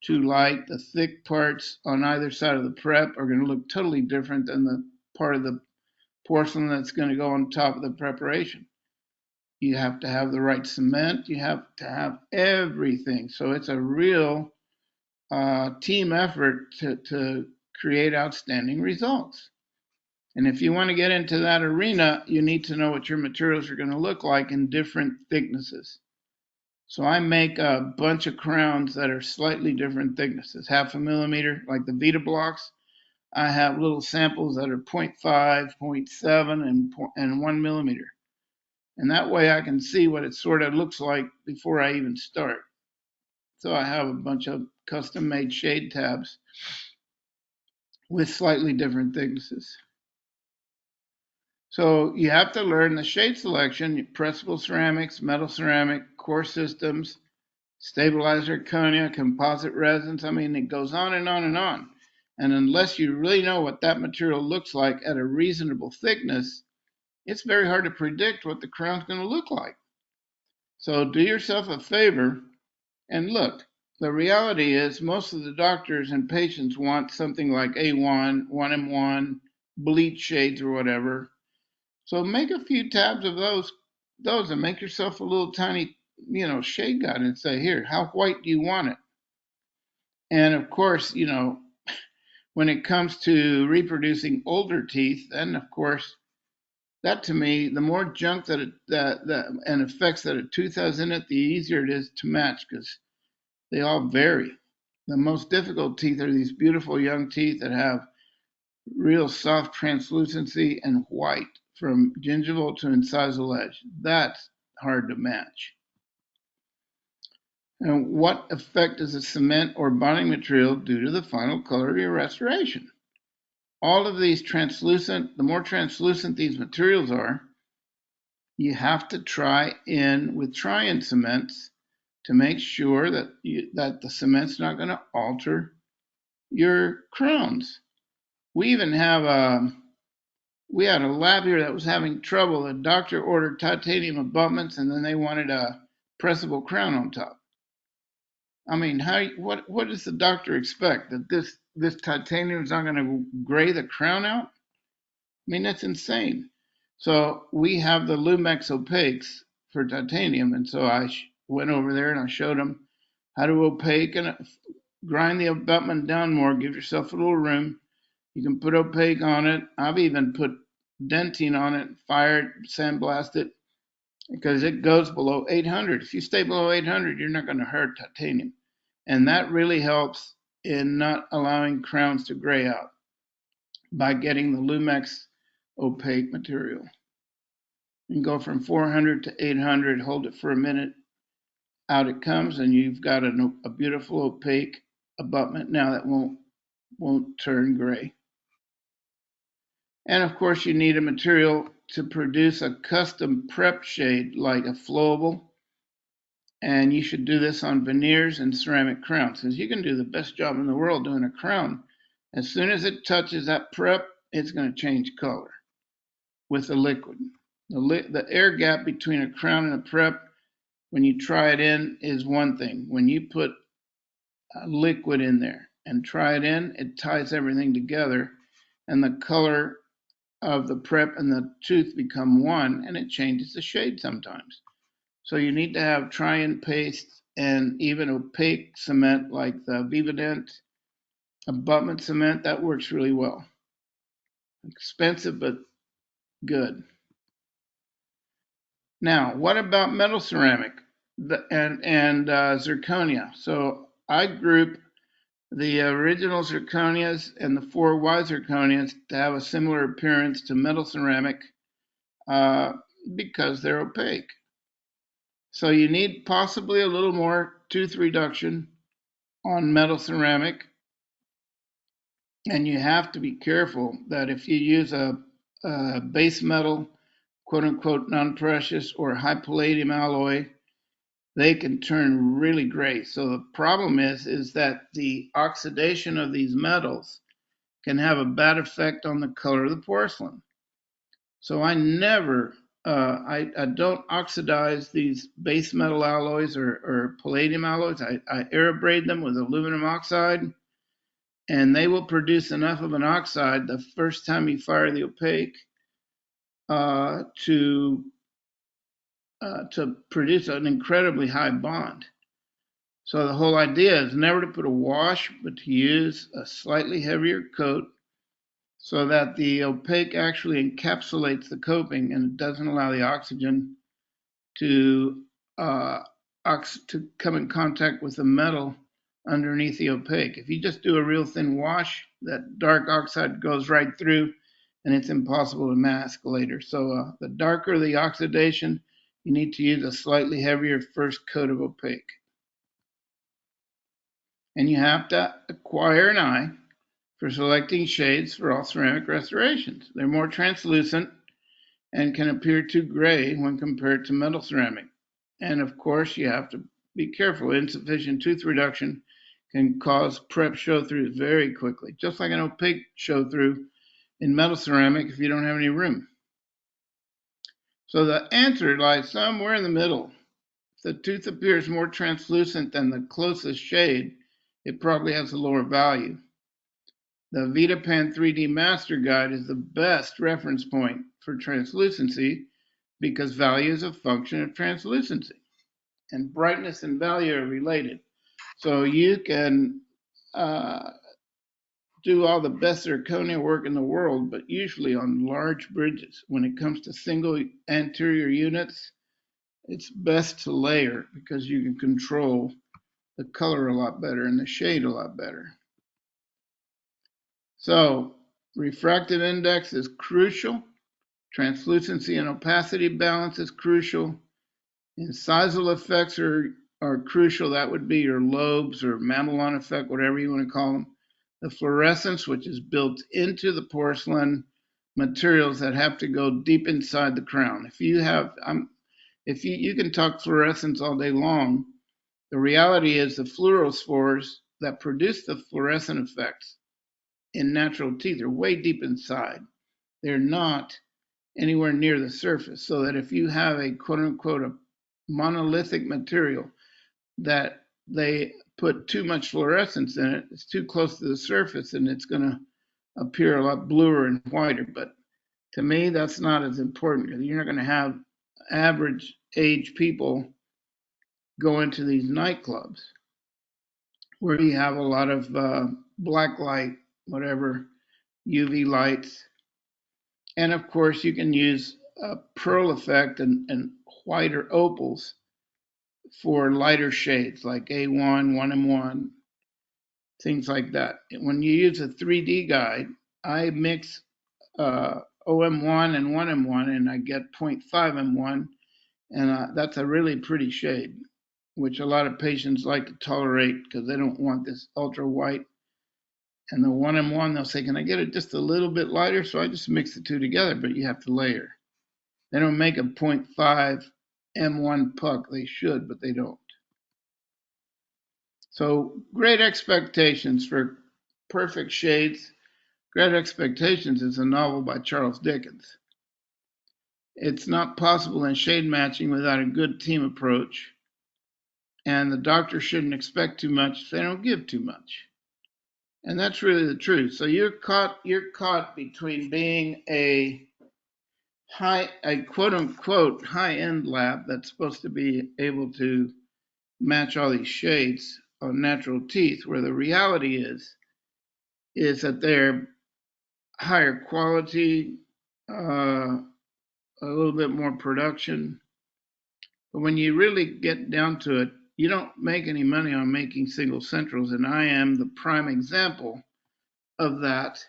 too light. The thick parts on either side of the prep are going to look totally different than the part of the porcelain that's going to go on top of the preparation. You have to have the right cement. You have to have everything. So it's a real team effort to create outstanding results. And if you want to get into that arena, you need to know what your materials are going to look like in different thicknesses. So I make a bunch of crowns that are slightly different thicknesses, 0.5 millimeter, like the VITA blocks. I have little samples that are 0.5, 0.7, and 1 millimeter. And that way I can see what it sort of looks like before I even start. So I have a bunch of custom made shade tabs with slightly different thicknesses. So you have to learn the shade selection, pressable ceramics, metal ceramic, core systems, stabilized zirconia, composite resins. I mean, it goes on and on and on. And unless you really know what that material looks like at a reasonable thickness, it's very hard to predict what the crown's going to look like. So do yourself a favor and look. The reality is most of the doctors and patients want something like A1, 1M1, bleach shades or whatever. So make a few tabs of those and make yourself a little tiny, shade guide and say, here, how white do you want it? And of course, when it comes to reproducing older teeth, then of course, that to me, the more junk and effects that a tooth has in it, the easier it is to match because they all vary. The most difficult teeth are these beautiful young teeth that have real soft translucency and white from gingival to incisal edge. That's hard to match. And what effect does a cement or bonding material do to the final color of your restoration? All of these the more translucent these materials are, you have to try in with try-in cements to make sure that the cement's not going to alter your crowns. We even have we had a lab here that was having trouble. The doctor ordered titanium abutments, and then they wanted a pressable crown on top. I mean, what does the doctor expect? That this titanium is not going to gray the crown out? I mean, that's insane. So we have the Lumex opaques for titanium, and so I went over there and I showed them how to opaque and grind the abutment down more. Give yourself a little room. You can put opaque on it. I've even put denting on it, fired, sandblast it, because it goes below 800. If you stay below 800, you're not going to hurt titanium. And that really helps in not allowing crowns to gray out by getting the Lumex opaque material. You can go from 400 to 800, hold it for a minute, out it comes, and you've got a beautiful opaque abutment now that won't turn gray. And of course, you need a material to produce a custom prep shade like a flowable. And you should do this on veneers and ceramic crowns, because you can do the best job in the world doing a crown. As soon as it touches that prep, it's going to change color with the liquid. The air gap between a crown and a prep, when you try it in, is one thing. When you put a liquid in there and try it in, it ties everything together, and the color of the prep and the tooth become one, and it changes the shade sometimes. So you need to have try-in paste and even opaque cement like the Vivadent abutment cement. That works really well. Expensive, but good. Now, what about metal ceramic and zirconia? So I group the original zirconias and the 4Y zirconias to have a similar appearance to metal ceramic because they're opaque. So you need possibly a little more tooth reduction on metal ceramic, and you have to be careful that if you use a base metal, quote unquote, non-precious or high palladium alloy, they can turn really gray. So the problem is that the oxidation of these metals can have a bad effect on the color of the porcelain. So I never, I don't oxidize these base metal alloys or palladium alloys. I aerabrade them with aluminum oxide, and they will produce enough of an oxide the first time you fire the opaque to produce an incredibly high bond. So the whole idea is never to put a wash, but to use a slightly heavier coat so that the opaque actually encapsulates the coping and it doesn't allow the oxygen to come in contact with the metal underneath the opaque. If you just do a real thin wash, that dark oxide goes right through and it's impossible to mask later. So the darker the oxidation, you need to use a slightly heavier first coat of opaque. And you have to acquire an eye for selecting shades for all ceramic restorations. They're more translucent and can appear too gray when compared to metal ceramic. And of course, you have to be careful. Insufficient tooth reduction can cause prep show-throughs very quickly, just like an opaque show-through in metal ceramic if you don't have any room. So the answer lies somewhere in the middle. If the tooth appears more translucent than the closest shade, it probably has a lower value. The VITA 3D Master Guide is the best reference point for translucency because value is a function of translucency, and brightness and value are related. So you can do all the best zirconia work in the world, but usually on large bridges. When it comes to single anterior units, it's best to layer because you can control the color a lot better and the shade a lot better. So refractive index is crucial. Translucency and opacity balance is crucial. Incisal effects are crucial. That would be your lobes or mamelon effect, whatever you want to call them. The fluorescence, which is built into the porcelain materials that have to go deep inside the crown. If you have, you can talk fluorescence all day long. The reality is the fluorospores that produce the fluorescent effects in natural teeth are way deep inside. They're not anywhere near the surface, so that if you have a quote unquote a monolithic material that they put too much fluorescence in it, it's too close to the surface and it's going to appear a lot bluer and whiter. But to me, that's not as important because you're not going to have average age people go into these nightclubs. where you have a lot of black light, whatever, UV lights. And of course, you can use a pearl effect and whiter opals for lighter shades like A1, 1M1, things like that. When you use a 3D guide, I mix OM1 and 1M1 and I get 0.5M1, and that's a really pretty shade, which a lot of patients like to tolerate because they don't want this ultra white. And the 1M1, they'll say, can I get it just a little bit lighter? So I just mix the two together, but you have to layer. They don't make a 0.5 M1 puck. They should, but they don't. So Great Expectations for Perfect Shades. Great Expectations is a novel by Charles Dickens. It's not possible in shade matching without a good team approach, and the doctor shouldn't expect too much if they don't give too much. And that's really the truth. So you're caught between being a quote unquote high end lab that's supposed to be able to match all these shades on natural teeth, where the reality is that they're higher quality, a little bit more production. But when you really get down to it, you don't make any money on making single centrals, and I am the prime example of that,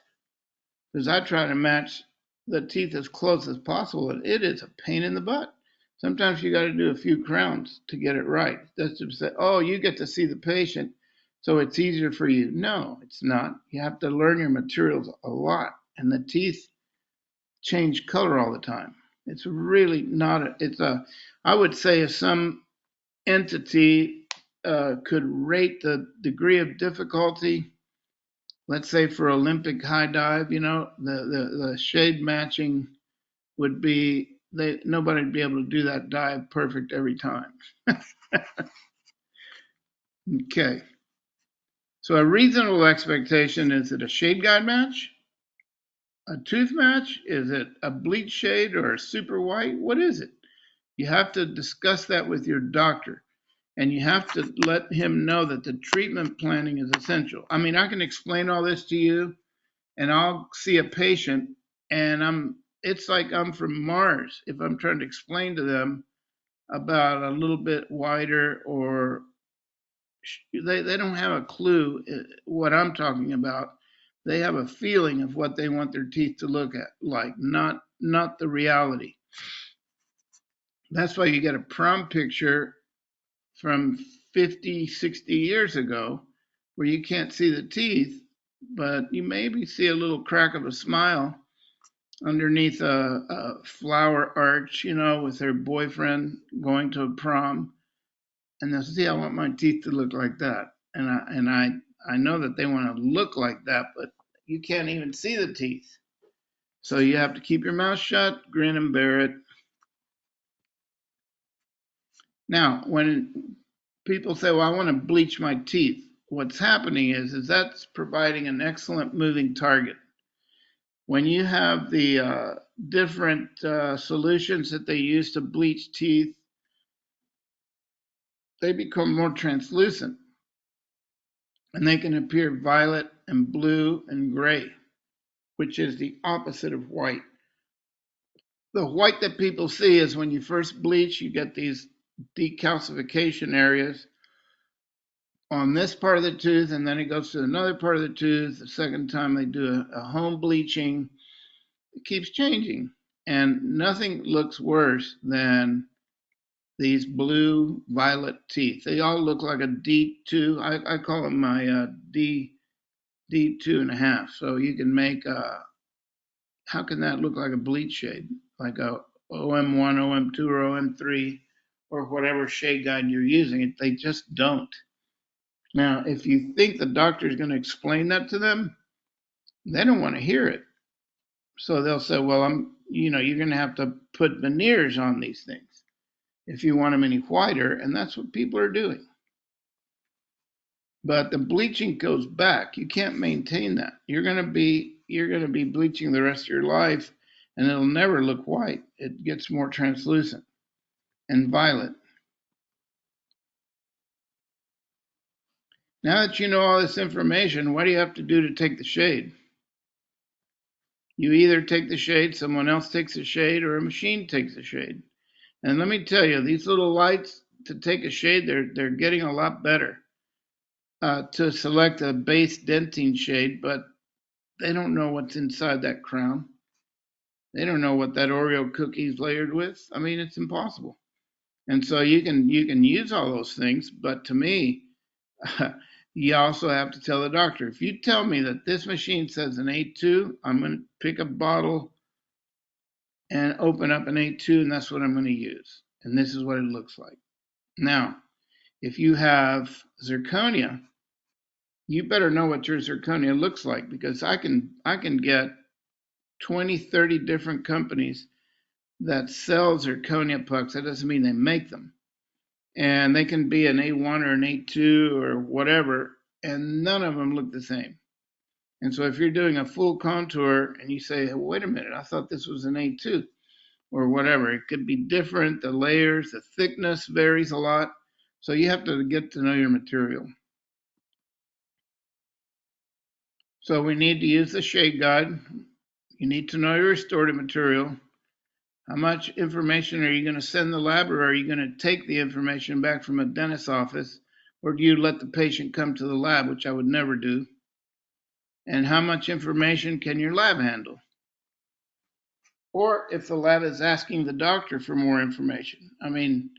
because I try to match the teeth as close as possible, and it is a pain in the butt. Sometimes you got to do a few crowns to get it right. That's to say, oh, you get to see the patient, so it's easier for you. No, it's not. You have to learn your materials a lot, and the teeth change color all the time. It's really not. I would say if some entity could rate the degree of difficulty, let's say for Olympic high dive, the shade matching would be nobody would be able to do that dive perfect every time. Okay. So a reasonable expectation is it a shade guide match? A tooth match? Is it a bleach shade or a super white? What is it? You have to discuss that with your doctor, and you have to let him know that the treatment planning is essential. I mean, I can explain all this to you, and I'll see a patient, and it's like I'm from Mars if I'm trying to explain to them about a little bit wider, or they don't have a clue what I'm talking about. They have a feeling of what they want their teeth to look at like, not the reality. That's why you get a prom picture from 50, 60 years ago where you can't see the teeth, but you maybe see a little crack of a smile underneath a flower arch, with her boyfriend going to a prom. And they'll say, I want my teeth to look like that. And I know that they want to look like that, but you can't even see the teeth. So you have to keep your mouth shut, grin and bear it. Now, when people say, well, I want to bleach my teeth, what's happening is that's providing an excellent moving target. When you have the different solutions that they use to bleach teeth, they become more translucent, and they can appear violet and blue and gray, which is the opposite of white. The white that people see is when you first bleach, you get these decalcification areas on this part of the tooth, and then it goes to another part of the tooth. The second time they do a home bleaching, it keeps changing. And nothing looks worse than these blue violet teeth. They all look like a D2. I call them my D2.5. So you can make, how can that look like a bleach shade? Like a OM1, OM2, or OM3, or whatever shade guide you're using. They just don't. Now, if you think the doctor is going to explain that to them, they don't want to hear it. So they'll say, well, you're going to have to put veneers on these things if you want them any whiter, and that's what people are doing. But the bleaching goes back. You can't maintain that. You're going to be bleaching the rest of your life, and it'll never look white. It gets more translucent and violet. Now that you know all this information, what do you have to do to take the shade? You either take the shade, someone else takes the shade, or a machine takes the shade. And let me tell you, these little lights to take a shade, they're getting a lot better to select a base denting shade, but they don't know what's inside that crown. They don't know what that Oreo cookie is layered with. I mean, it's impossible. And so you can use all those things, but to me, you also have to tell the doctor. If you tell me that this machine says an A2, I'm going to pick a bottle and open up an A2, and that's what I'm going to use. And this is what it looks like. Now, if you have zirconia, you better know what your zirconia looks like, because I can get 20, 30 different companies that sell zirconia pucks. That doesn't mean they make them. And they can be an A1 or an A2 or whatever, and none of them look the same. And so if you're doing a full contour and you say, hey, wait a minute, I thought this was an A2 or whatever, it could be different. The layers, the thickness varies a lot. So you have to get to know your material. So we need to use the shade guide. You need to know your restorative material. How much information are you going to send the lab, or are you going to take the information back from a dentist's office, or do you let the patient come to the lab, which I would never do? And how much information can your lab handle? Or if the lab is asking the doctor for more information. I mean,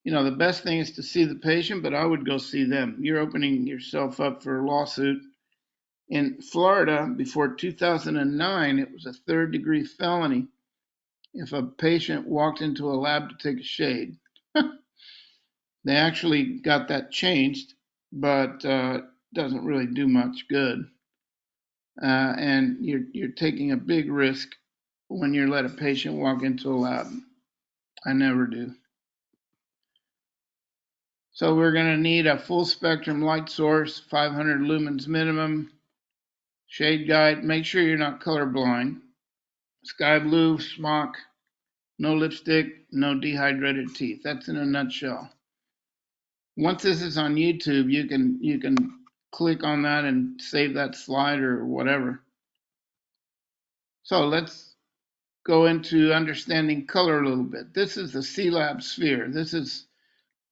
the best thing is to see the patient, but I would go see them. You're opening yourself up for a lawsuit. In Florida, before 2009, it was a third-degree felony if a patient walked into a lab to take a shade. They actually got that changed, but doesn't really do much good. And you're taking a big risk when you let a patient walk into a lab. I never do. So we're going to need a full spectrum light source, 500 lumens minimum, shade guide. Make sure you're not colorblind. Sky blue, smock, no lipstick, no dehydrated teeth. That's in a nutshell. Once this is on YouTube, you can click on that and save that slide or whatever. So let's go into understanding color a little bit. This is the C-Lab sphere. This is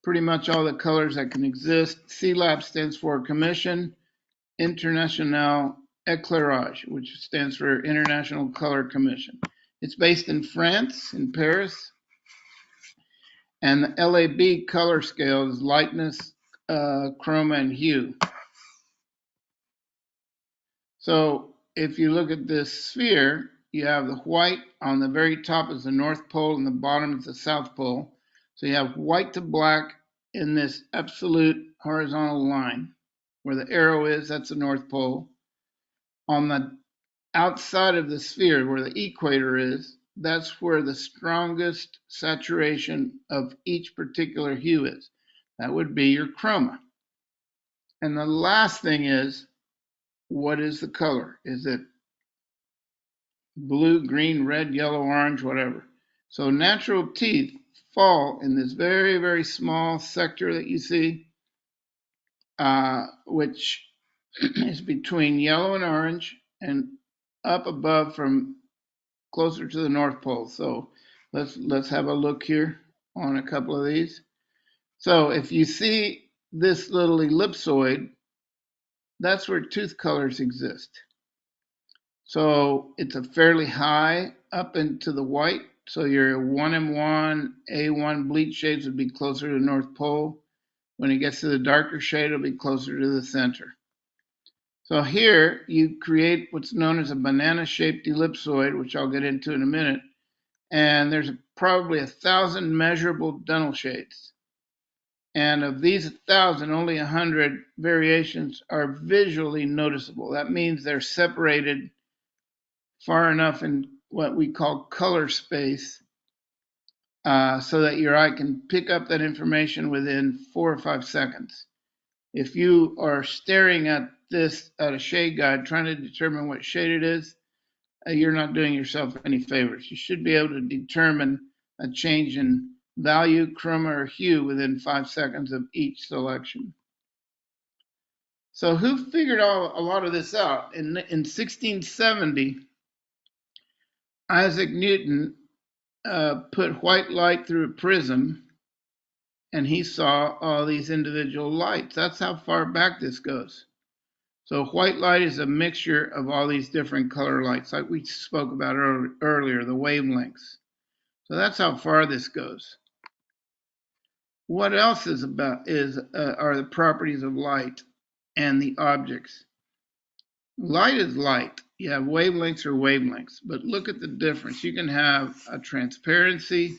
pretty much all the colors that can exist. C-Lab stands for Commission Internationale Éclairage, which stands for International Color Commission. It's based in France, in Paris. And the LAB color scale is lightness, chroma, and hue. So if you look at this sphere, you have the white on the very top is the North Pole and the bottom is the South Pole. So you have white to black in this absolute horizontal line. Where the arrow is, that's the North Pole. On the outside of the sphere, where the equator is, that's where the strongest saturation of each particular hue is. That would be your chroma. And the last thing is, what is the color? Is it blue, green, red, yellow, orange, whatever? So natural teeth fall in this very, very small sector that you see, which is between yellow and orange and up above from closer to the North Pole. So let's have a look here on a couple of these. So if you see this little ellipsoid, that's where tooth colors exist. So it's a fairly high up into the white. So your 1M1, A1 bleach shades would be closer to the North Pole. When it gets to the darker shade, it'll be closer to the center. So here you create what's known as a banana-shaped ellipsoid, which I'll get into in a minute. And there's probably 1,000 measurable dental shades. And of these 1,000, only 100 variations are visually noticeable. That means they're separated far enough in what we call color space so that your eye can pick up that information within 4 or 5 seconds. If you are staring at this at a shade guide trying to determine what shade it is, you're not doing yourself any favors. You should be able to determine a change in value, chroma, or hue within 5 seconds of each selection. So who figured a lot of this out? In 1670, Isaac Newton put white light through a prism, and he saw all these individual lights. That's how far back this goes. So white light is a mixture of all these different color lights, like we spoke about earlier, the wavelengths. So that's how far this goes. What else are the properties of light and the objects? Light is light. You have wavelengths or wavelengths, but look at the difference. You can have a transparency,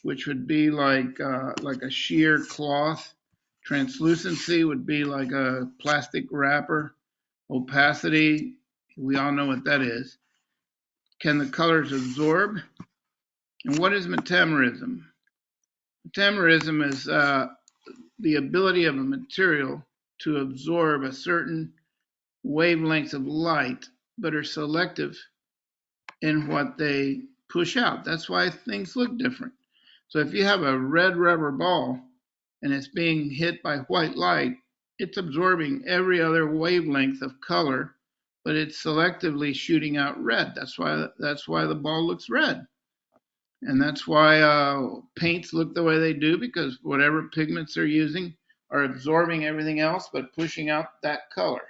which would be like a sheer cloth. Translucency would be like a plastic wrapper. Opacity, we all know what that is. Can the colors absorb? And what is metamerism? Metamerism is the ability of a material to absorb a certain wavelengths of light, but are selective in what they push out. That's why things look different. So if you have a red rubber ball and it's being hit by white light, it's absorbing every other wavelength of color, but it's selectively shooting out red. That's why the ball looks red. And that's why paints look the way they do, because whatever pigments they're using are absorbing everything else but pushing out that color.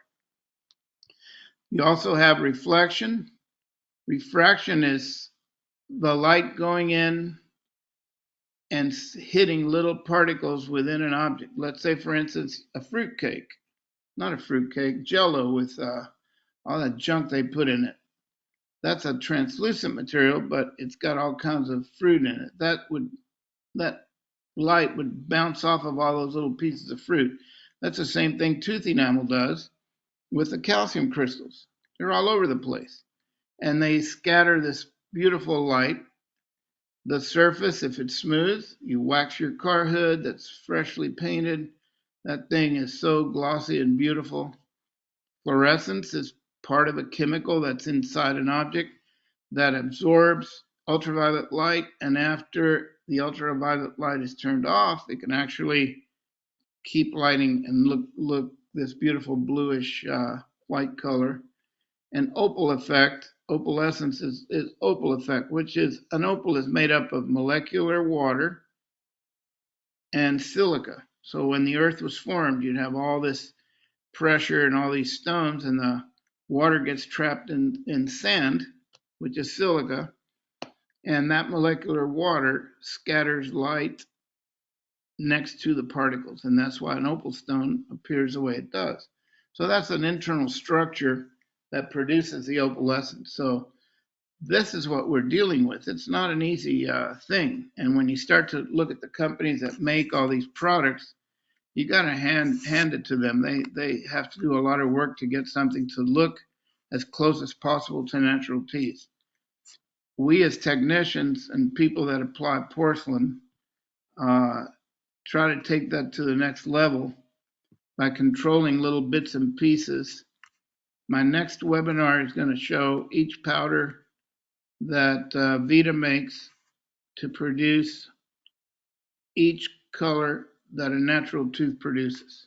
You also have reflection. Refraction is the light going in and hitting little particles within an object. Let's say, for instance, a fruit cake. Not a fruit cake, Jell-O with all that junk they put in it. That's a translucent material, but it's got all kinds of fruit in it. That light would bounce off of all those little pieces of fruit. That's the same thing tooth enamel does with the calcium crystals. They're all over the place. And they scatter this beautiful light. The surface, if it's smooth, you wax your car hood that's freshly painted. That thing is so glossy and beautiful. Fluorescence is part of a chemical that's inside an object that absorbs ultraviolet light, and after the ultraviolet light is turned off, it can actually keep lighting and look this beautiful bluish white color. And opal effect, opalescence is opal effect, which is an opal is made up of molecular water and silica. So when the earth was formed, you'd have all this pressure and all these stones, and the water gets trapped in sand, which is silica, and that molecular water scatters light next to the particles, and that's why an opal stone appears the way it does. So that's an internal structure that produces the opalescence. So this is what we're dealing with. It's not an easy thing, and when you start to look at the companies that make all these products, you got to hand it to them. They have to do a lot of work to get something to look as close as possible to natural teeth. We as technicians and people that apply porcelain try to take that to the next level by controlling little bits and pieces. My next webinar is going to show each powder that VITA makes to produce each color that a natural tooth produces.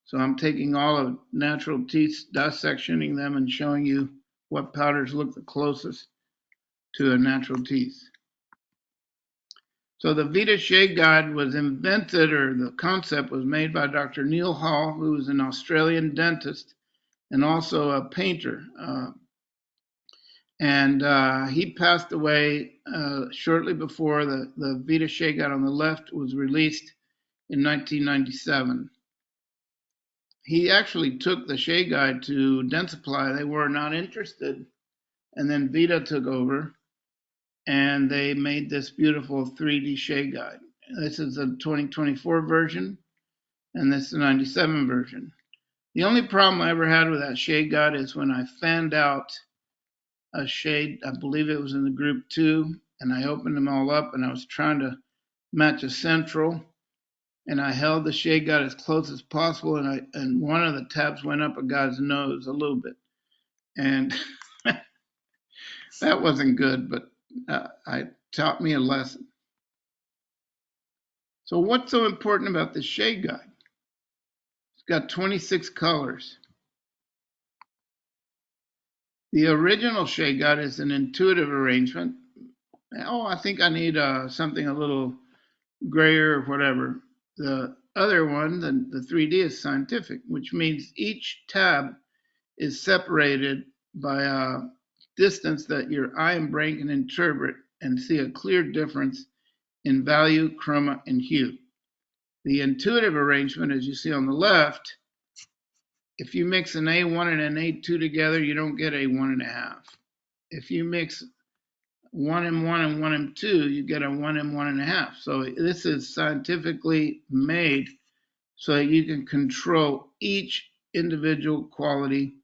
So I'm taking all of natural teeth, dissectioning them, and showing you what powders look the closest to a natural teeth. So the VITA Shade Guide was invented, or the concept was made by Dr. Neil Hall, who is an Australian dentist and also a painter. He passed away shortly before the VITA Shade Guide on the left was released in 1997. He actually took the Shade Guide to Dentsply. They were not interested, and then VITA took over, and they made this beautiful 3D Shade Guide. This is a 2024 version, and this is the 97 version. The only problem I ever had with that Shade Guide is when I fanned out a shade, I believe it was in the group 2, and I opened them all up, and I was trying to match a central, and I held the Shade Guide as close as possible, and one of the tabs went up a guy's nose a little bit, and that wasn't good, but it taught me a lesson. So what's so important about the Shade Guide? It's got 26 colors. The original shade guide is an intuitive arrangement. Oh, I think I need something a little grayer or whatever. The other one, the 3D, is scientific, which means each tab is separated by a distance that your eye and brain can interpret and see a clear difference in value, chroma, and hue. The intuitive arrangement, as you see on the left, if you mix an A1 and an A2 together, you don't get a 1.5. If you mix 1M1 and 1M2, you get a 1M1.5. So this is scientifically made so that you can control each individual quality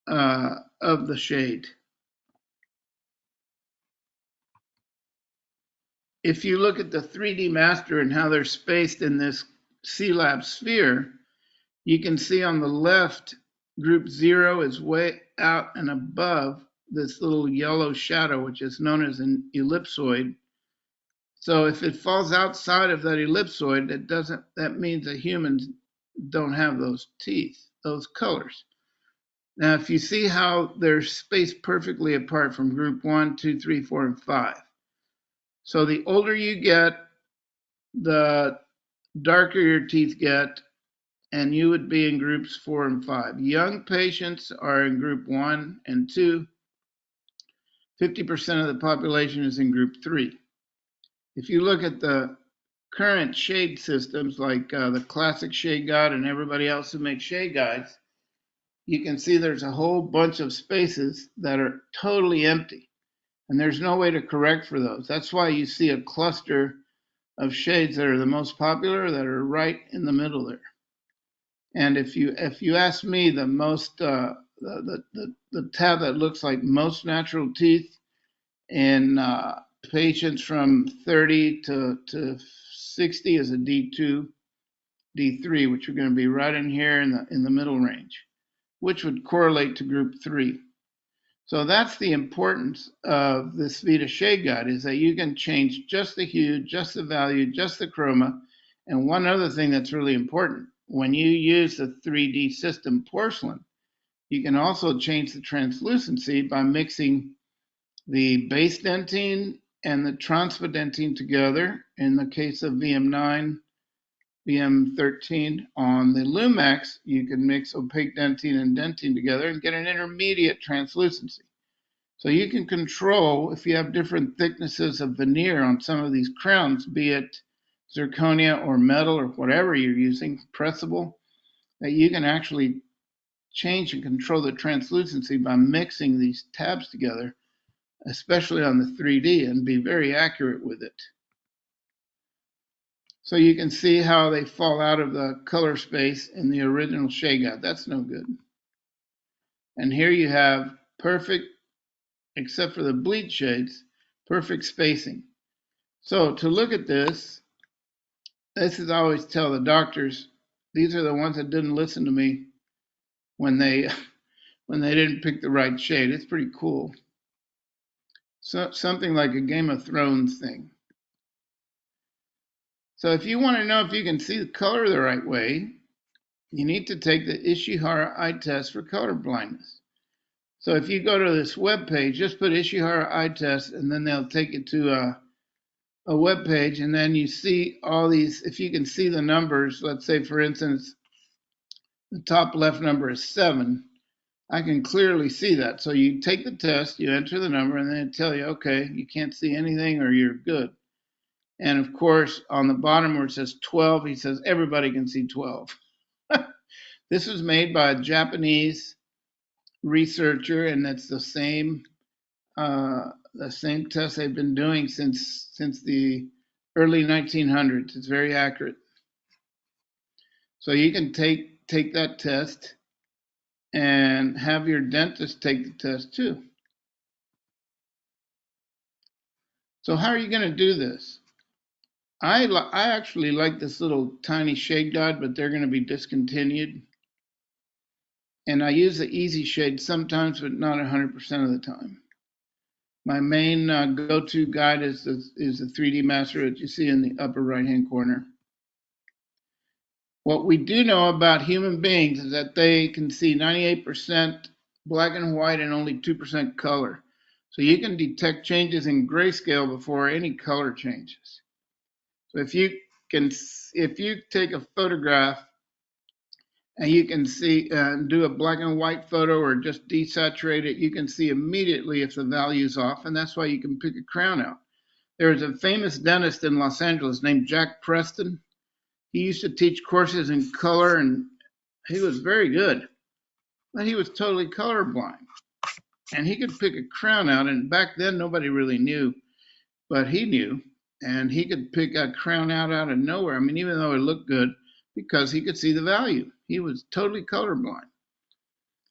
of the shade. If you look at the 3D master and how they're spaced in this C-Lab sphere, you can see on the left, group 0 is way out and above this little yellow shadow, which is known as an ellipsoid. So if it falls outside of that ellipsoid, that means that humans don't have those teeth, those colors. Now, if you see how they're spaced perfectly apart from group 1, 2, 3, 4, and 5. So the older you get, the darker your teeth get, and you would be in groups 4 and 5. Young patients are in group 1 and 2. 50% of the population is in group 3. If you look at the current shade systems like the Classic Shade Guide and everybody else who makes shade guides, you can see there's a whole bunch of spaces that are totally empty. And there's no way to correct for those. That's why you see a cluster of shades that are the most popular that are right in the middle there. And if you ask me, the most the tab that looks like most natural teeth in patients from 30 to 60 is a D2, D3, which are going to be right in here in the middle range, which would correlate to group 3. So that's the importance of this VITA Shade Guide, is that you can change just the hue, just the value, just the chroma. And one other thing that's really important, when you use the 3D system porcelain, you can also change the translucency by mixing the base dentine and the transpadentine together. In the case of VM9, VM13, on the Lumex, you can mix opaque dentine and dentine together and get an intermediate translucency. So you can control, if you have different thicknesses of veneer on some of these crowns, be it zirconia or metal or whatever you're using, pressable, that you can actually change and control the translucency by mixing these tabs together, especially on the 3D, and be very accurate with it. So you can see how they fall out of the color space in the original shade guide. That's no good. And here you have perfect, except for the bleach shades, perfect spacing. So to look at this is I always tell the doctors, these are the ones that didn't listen to me when they didn't pick the right shade. It's pretty cool. So something like a Game of Thrones thing. So if you want to know if you can see the color the right way, you need to take the Ishihara eye test for color blindness. So if you go to this web page, just put Ishihara eye test, and then they'll take you to a web page, and then you see all these. If you can see the numbers, let's say for instance, the top left number is 7. I can clearly see that. So you take the test, you enter the number, and then it tell you, okay, you can't see anything or you're good. And of course, on the bottom where it says 12, he says everybody can see 12. This was made by a Japanese researcher, and it's the same test they've been doing since the early 1900s. It's very accurate. So you can take that test and have your dentist take the test too. So how are you going to do this? I actually like this little tiny shade guide, but they're going to be discontinued. And I use the easy shade sometimes, but not 100% of the time. My main go-to guide is the 3D Master that you see in the upper right-hand corner. What we do know about human beings is that they can see 98% black and white and only 2% color. So you can detect changes in grayscale before any color changes. So if you take a photograph and you can see do a black and white photo or just desaturate it, you can see immediately if the value is off, and that's why you can pick a crown out. There was a famous dentist in Los Angeles named Jack Preston. He used to teach courses in color, and he was very good, but he was totally colorblind. And he could pick a crown out, and back then nobody really knew, but he knew, and he could pick a crown out of nowhere. I mean, even though it looked good, because he could see the value. He was totally colorblind.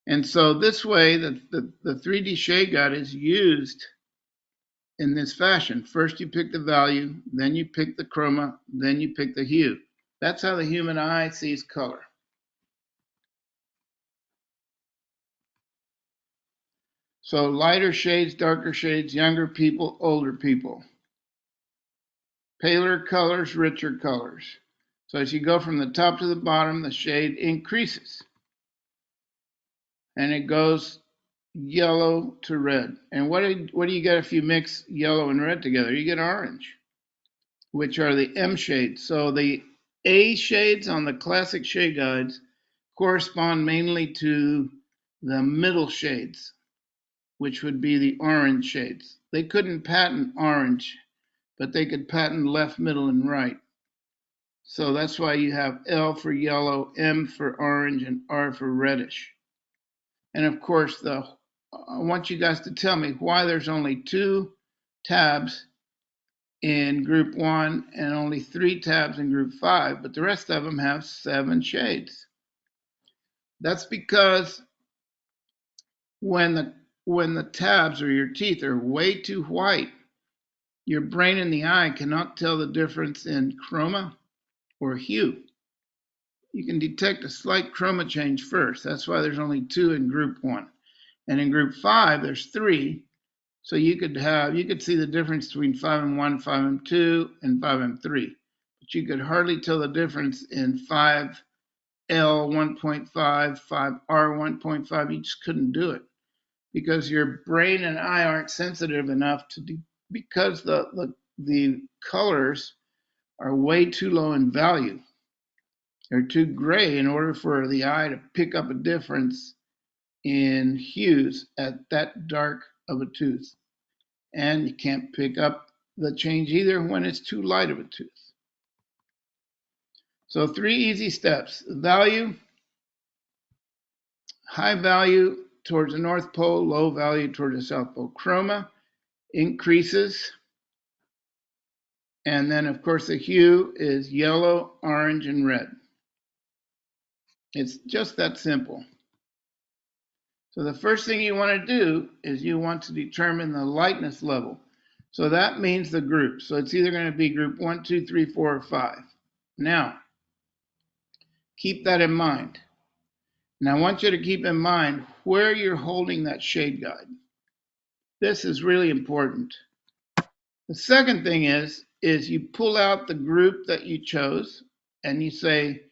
And so this way, the 3D shade guide is used in this fashion. First you pick the value, then you pick the chroma, then you pick the hue. That's how the human eye sees color. So lighter shades, darker shades, younger people, older people. Paler colors, richer colors. So as you go from the top to the bottom, the shade increases. And it goes yellow to red. And what do you get if you mix yellow and red together? You get orange, which are the M shades. So the A shades on the classic shade guides correspond mainly to the middle shades, which would be the orange shades. They couldn't patent orange, but they could patent left, middle, and right. So that's why you have L for yellow, M for orange, and R for reddish. And of course, I want you guys to tell me why there's only 2 tabs in group 1 and only 3 tabs in group 5, but the rest of them have 7 shades. That's because when the tabs or your teeth are way too white, your brain and the eye cannot tell the difference in chroma or hue. You can detect a slight chroma change first. That's why there's only 2 in group 1. And in group 5, there's 3. So you could see the difference between 5M1, 5M2, and 5M3. But you could hardly tell the difference in 5L 1.5, 5R 1.5. You just couldn't do it because your brain and eye aren't sensitive enough because the colors are way too low in value. They're too gray in order for the eye to pick up a difference in hues at that dark of a tooth. And you can't pick up the change either when it's too light of a tooth. So 3 easy steps. Value, high value towards the North Pole, low value towards the South Pole. Chroma increases. And then, of course, the hue is yellow, orange, and red. It's just that simple. So the first thing you want to do is you want to determine the lightness level. So that means the group. So it's either going to be group 1, 2, 3, 4, or 5. Now, keep that in mind. And I want you to keep in mind where you're holding that shade guide. This is really important. The second thing is you pull out the group that you chose and you say,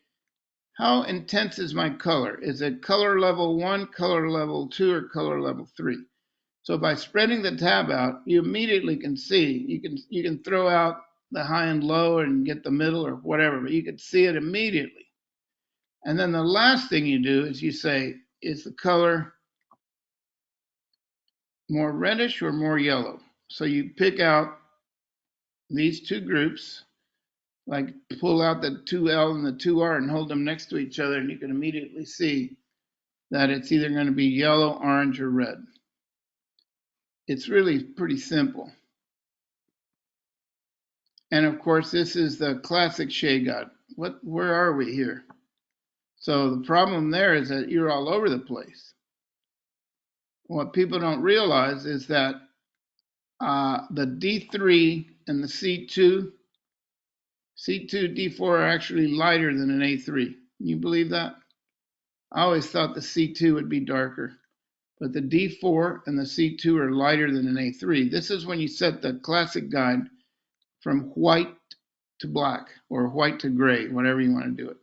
how intense is my color? Is it color level 1, color level 2, or color level 3? So by spreading the tab out, you immediately can see. You can throw out the high and low and get the middle or whatever, but you can see it immediately. And then the last thing you do is you say, is the color more reddish or more yellow? So you pick out these 2 groups, like pull out the 2L and the 2R and hold them next to each other, and you can immediately see that it's either going to be yellow, orange, or red. It's really pretty simple. And of course, this is the classic shade guide. Where are we here? So the problem there is that you're all over the place. What people don't realize is that the D3 and the C2, D4 are actually lighter than an A3. Can you believe that? I always thought the C2 would be darker, but the D4 and the C2 are lighter than an A3. This is when you set the classic guide from white to black or white to gray, whatever you want to do it.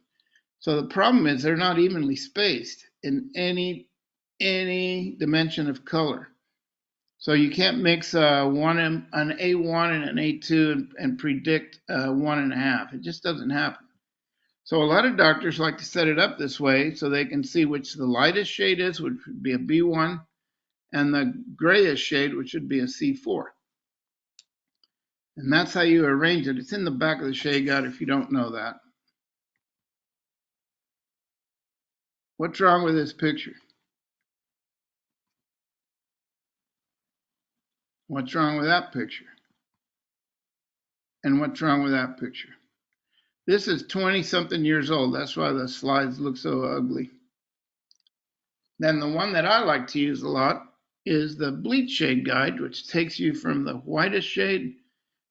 So the problem is they're not evenly spaced in any dimension of color. So you can't mix an A1 and an A2 and predict 1.5. It just doesn't happen. So a lot of doctors like to set it up this way so they can see which the lightest shade is, which would be a B1, and the grayish shade, which would be a C4. And that's how you arrange it. It's in the back of the shade guide if you don't know that. What's wrong with this picture? What's wrong with that picture? And what's wrong with that picture? This is 20-something years old. That's why the slides look so ugly. Then the one that I like to use a lot is the bleach shade guide, which takes you from the whitest shade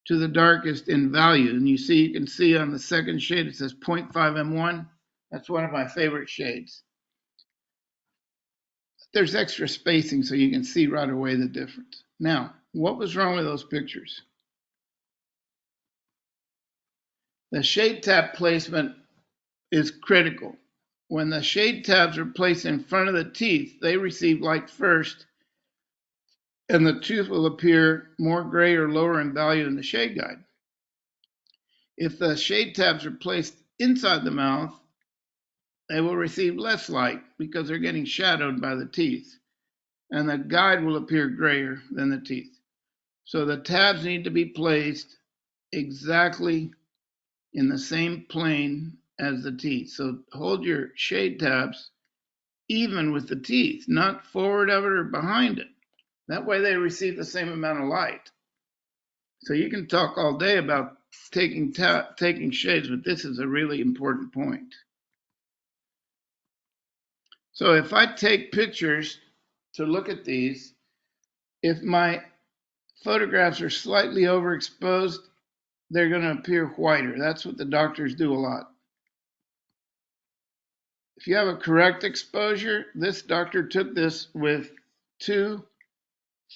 to the darkest in value. And you can see on the second shade, it says 0.5 M1. That's one of my favorite shades. There's extra spacing so you can see right away the difference. Now, what was wrong with those pictures? The shade tab placement is critical. When the shade tabs are placed in front of the teeth, they receive light first, and the tooth will appear more gray or lower in value in the shade guide. If the shade tabs are placed inside the mouth, they will receive less light because they're getting shadowed by the teeth, and the guide will appear grayer than the teeth. So the tabs need to be placed exactly in the same plane as the teeth. So hold your shade tabs even with the teeth, not forward of it or behind it. That way they receive the same amount of light. So you can talk all day about taking shades, but this is a really important point. So if I take pictures to look at these, if my photographs are slightly overexposed, they're going to appear whiter. That's what the doctors do a lot. If you have a correct exposure, this doctor took this with 2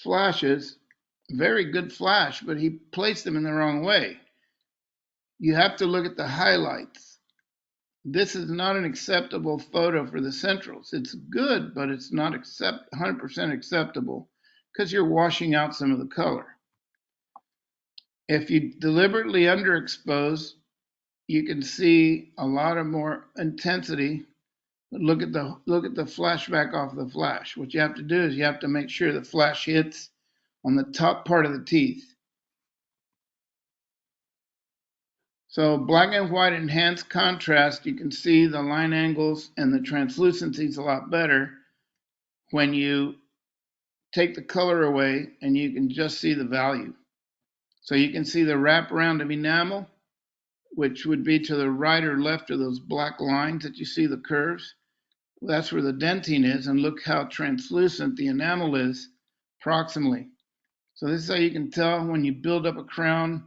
flashes, very good flash, but he placed them in the wrong way. You have to look at the highlights. This is not an acceptable photo for the centrals. It's good, but it's not 100% acceptable because you're washing out some of the color. If you deliberately underexpose, you can see a lot of more intensity. Look at the flashback off the flash. What you have to do is you have to make sure the flash hits on the top part of the teeth. So black and white enhanced contrast, you can see the line angles and the translucencies a lot better when you take the color away and you can just see the value. So you can see the wraparound of enamel, which would be to the right or left of those black lines that you see the curves. Well, that's where the dentine is, and look how translucent the enamel is proximally. So this is how you can tell when you build up a crown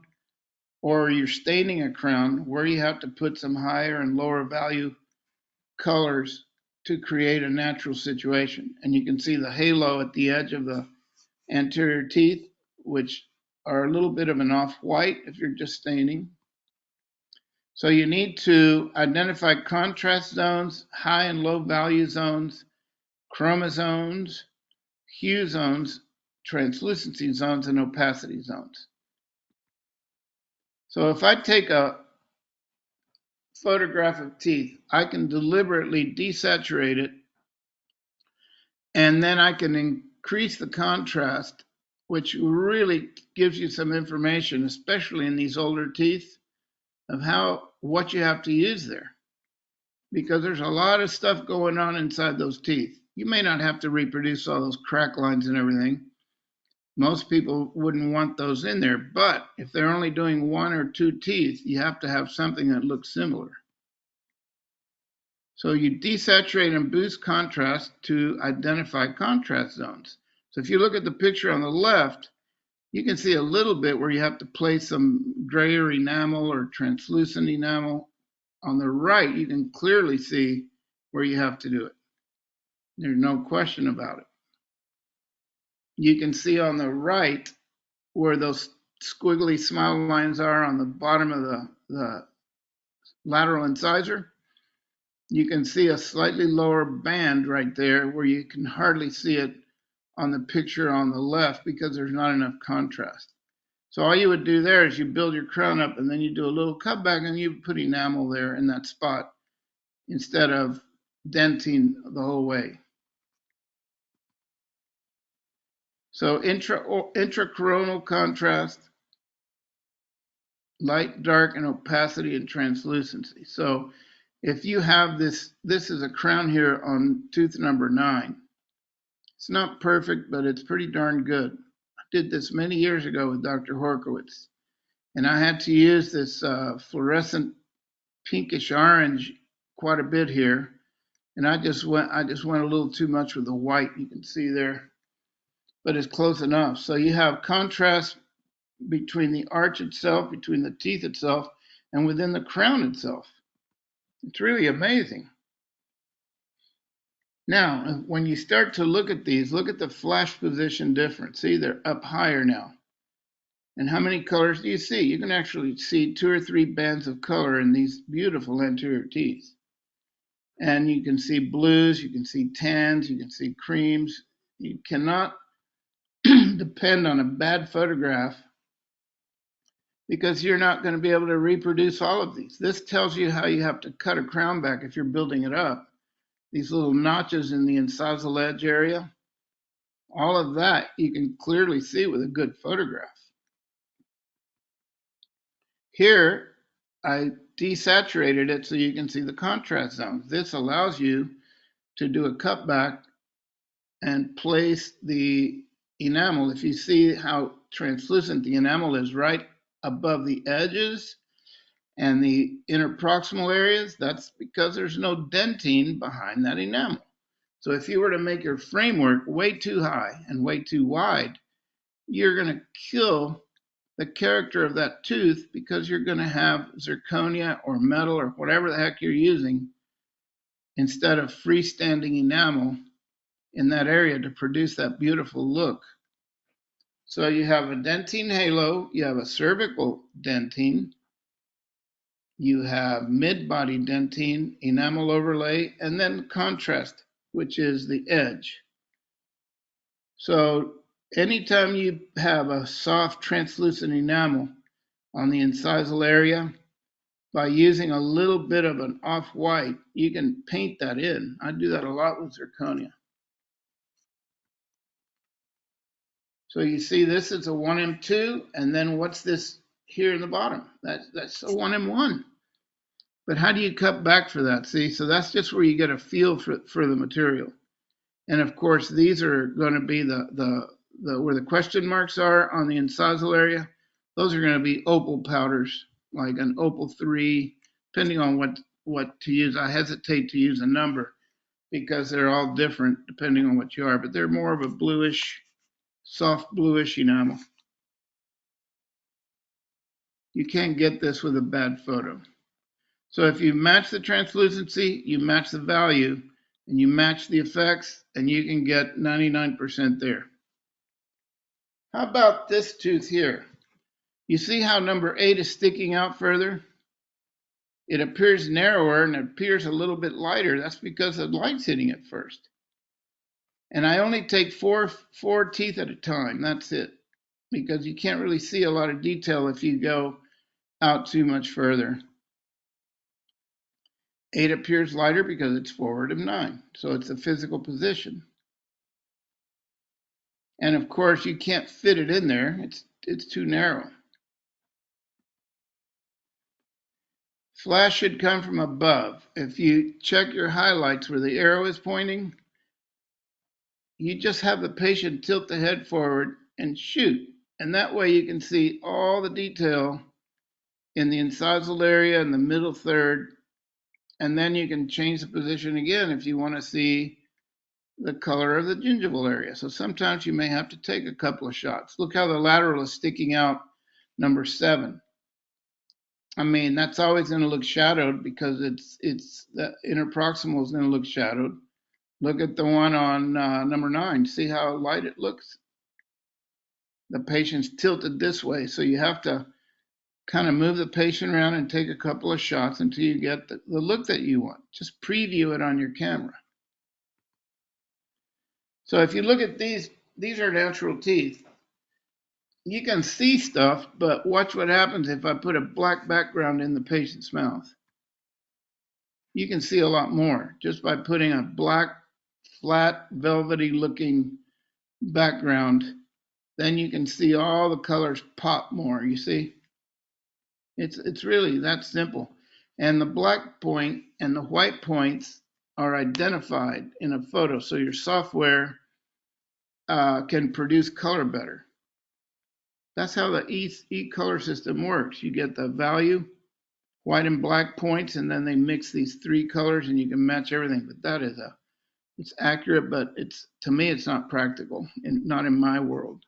or you're staining a crown where you have to put some higher and lower value colors to create a natural situation. And you can see the halo at the edge of the anterior teeth, which are a little bit of an off-white if you're just staining. So you need to identify contrast zones, high and low value zones, chroma zones, hue zones, translucency zones, and opacity zones. So if I take a photograph of teeth, I can deliberately desaturate it, and then I can increase the contrast, which really gives you some information, especially in these older teeth, of what you have to use there. Because there's a lot of stuff going on inside those teeth. You may not have to reproduce all those crack lines and everything. Most people wouldn't want those in there, but if they're only doing 1 or 2 teeth, you have to have something that looks similar. So you desaturate and boost contrast to identify contrast zones. So if you look at the picture on the left, you can see a little bit where you have to place some grayer enamel or translucent enamel. On the right, you can clearly see where you have to do it. There's no question about it. You can see on the right where those squiggly smile lines are on the bottom of the lateral incisor. You can see a slightly lower band right there where you can hardly see it on the picture on the left because there's not enough contrast. So all you would do there is you build your crown up and then you do a little cutback and you put enamel there in that spot instead of denting the whole way. So intracoronal contrast, light, dark, and opacity and translucency. So if you have this is a crown here on tooth number 9. It's not perfect, but it's pretty darn good. I did this many years ago with Dr. Horkowitz, and I had to use this fluorescent pinkish orange quite a bit here, and I just went a little too much with the white. You can see there, but it's close enough. So you have contrast between the arch itself, between the teeth itself, and within the crown itself. It's really amazing. Now, when you start to look at these, look at the flash position difference. See, they're up higher now. And how many colors do you see? You can actually see 2 or 3 bands of color in these beautiful anterior teeth. And you can see blues, you can see tans, you can see creams. You cannot depend on a bad photograph because you're not going to be able to reproduce all of these. This tells you how you have to cut a crown back if you're building it up. These little notches in the incisal edge area, all of that you can clearly see with a good photograph. Here, I desaturated it so you can see the contrast zones. This allows you to do a cutback and place the enamel. If you see how translucent the enamel is right above the edges and the interproximal areas, that's because there's no denting behind that enamel. So if you were to make your framework way too high and way too wide, you're going to kill the character of that tooth because you're going to have zirconia or metal or whatever the heck you're using instead of freestanding enamel in that area to produce that beautiful look. So you have a dentine halo, you have a cervical dentine, you have mid-body dentine, enamel overlay, and then contrast, which is the edge. So anytime you have a soft translucent enamel on the incisal area, by using a little bit of an off-white, you can paint that in. I do that a lot with zirconia. So you see this is a 1M2, and then what's this here in the bottom? That's a 1M1. But how do you cut back for that? See, so that's just where you get a feel for the material. And of course, these are going to be the where the question marks are on the incisal area. Those are going to be opal powders, like an opal 3, depending on what to use. I hesitate to use a number because they're all different depending on what you are, but they're more of a bluish, soft bluish enamel. You can't get this with a bad photo. So if you match the translucency, you match the value, and you match the effects, and you can get 99% there. How about this tooth here? You see how number 8 is sticking out further? It appears narrower and it appears a little bit lighter. That's because the light's hitting it first. And I only take four teeth at a time. That's it. Because you can't really see a lot of detail if you go out too much further. 8 appears lighter because it's forward of 9. So it's a physical position. And of course, you can't fit it in there. It's too narrow. Flash should come from above. If you check your highlights where the arrow is pointing, you just have the patient tilt the head forward and shoot. And that way you can see all the detail in the incisal area and the middle third. And then you can change the position again if you want to see the color of the gingival area. So sometimes you may have to take a couple of shots. Look how the lateral is sticking out, number 7. I mean, that's always going to look shadowed because it's the interproximal is going to look shadowed. Look at the one on number 9. See how light it looks? The patient's tilted this way, so you have to kind of move the patient around and take a couple of shots until you get the look that you want. Just preview it on your camera. So if you look at these are natural teeth. You can see stuff, but watch what happens if I put a black background in the patient's mouth. You can see a lot more just by putting a black, flat, velvety looking background. Then you can see all the colors pop more, you see? It's really that simple. And the black point and the white points are identified in a photo, so your software can produce color better. That's how the e-color system works. You get the value, white and black points, and then they mix these three colors and you can match everything. But that is it's accurate, but to me, it's not practical, and not in my world.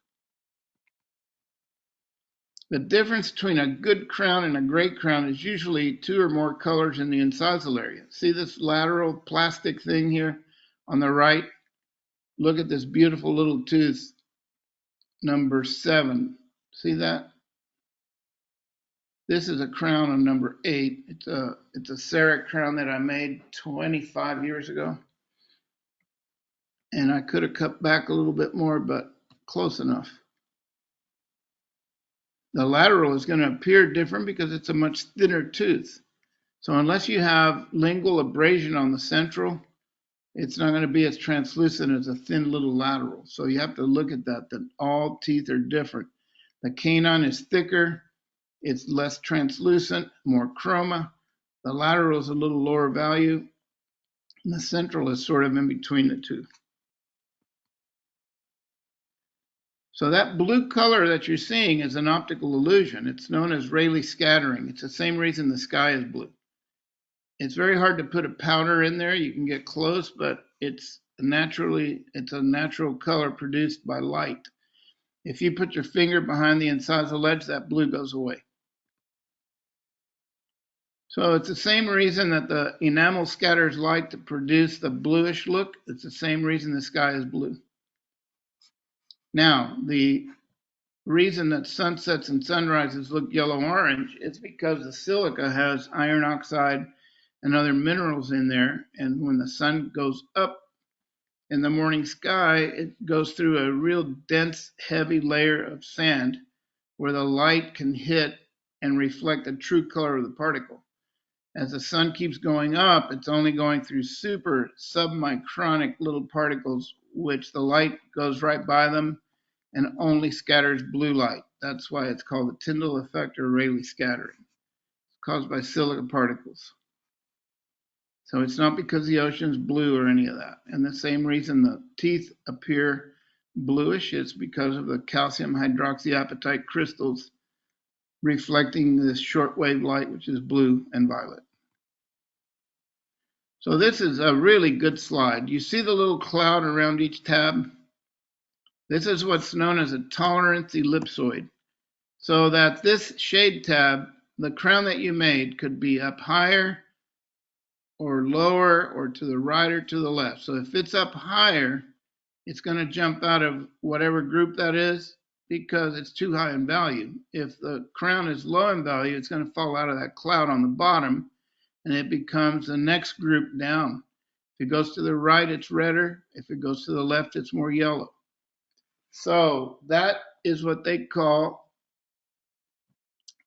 The difference between a good crown and a great crown is usually 2 or more colors in the incisal area. See this lateral plastic thing here on the right? Look at this beautiful little tooth, number 7. See that? This is a crown on number 8. It's a CEREC crown that I made 25 years ago. And I could have cut back a little bit more, but close enough. The lateral is going to appear different because it's a much thinner tooth. So unless you have lingual abrasion on the central, it's not going to be as translucent as a thin little lateral. So you have to look at that all teeth are different. The canine is thicker, it's less translucent, more chroma. The lateral is a little lower value, and the central is sort of in between the two. So that blue color that you're seeing is an optical illusion. It's known as Rayleigh scattering. It's the same reason the sky is blue. It's very hard to put a powder in there. You can get close, but it's a natural color produced by light. If you put your finger behind the incisal edge, that blue goes away. So it's the same reason that the enamel scatters light to produce the bluish look. It's the same reason the sky is blue. Now, the reason that sunsets and sunrises look yellow-orange is because the silica has iron oxide and other minerals in there, and when the sun goes up in the morning sky, it goes through a real dense, heavy layer of sand where the light can hit and reflect the true color of the particle. As the sun keeps going up, it's only going through super submicronic little particles, which the light goes right by them and only scatters blue light. That's why it's called the Tyndall effect or Rayleigh scattering. It's caused by silica particles. So it's not because the ocean's blue or any of that. And the same reason the teeth appear bluish is because of the calcium hydroxyapatite crystals reflecting this shortwave light, which is blue and violet. So this is a really good slide. You see the little cloud around each tab? This is what's known as a tolerance ellipsoid. So that this shade tab, the crown that you made, could be up higher or lower or to the right or to the left. So if it's up higher, it's going to jump out of whatever group that is because it's too high in value. If the crown is low in value, it's going to fall out of that cloud on the bottom and it becomes the next group down. If it goes to the right, it's redder. If it goes to the left, it's more yellow. So that is what they call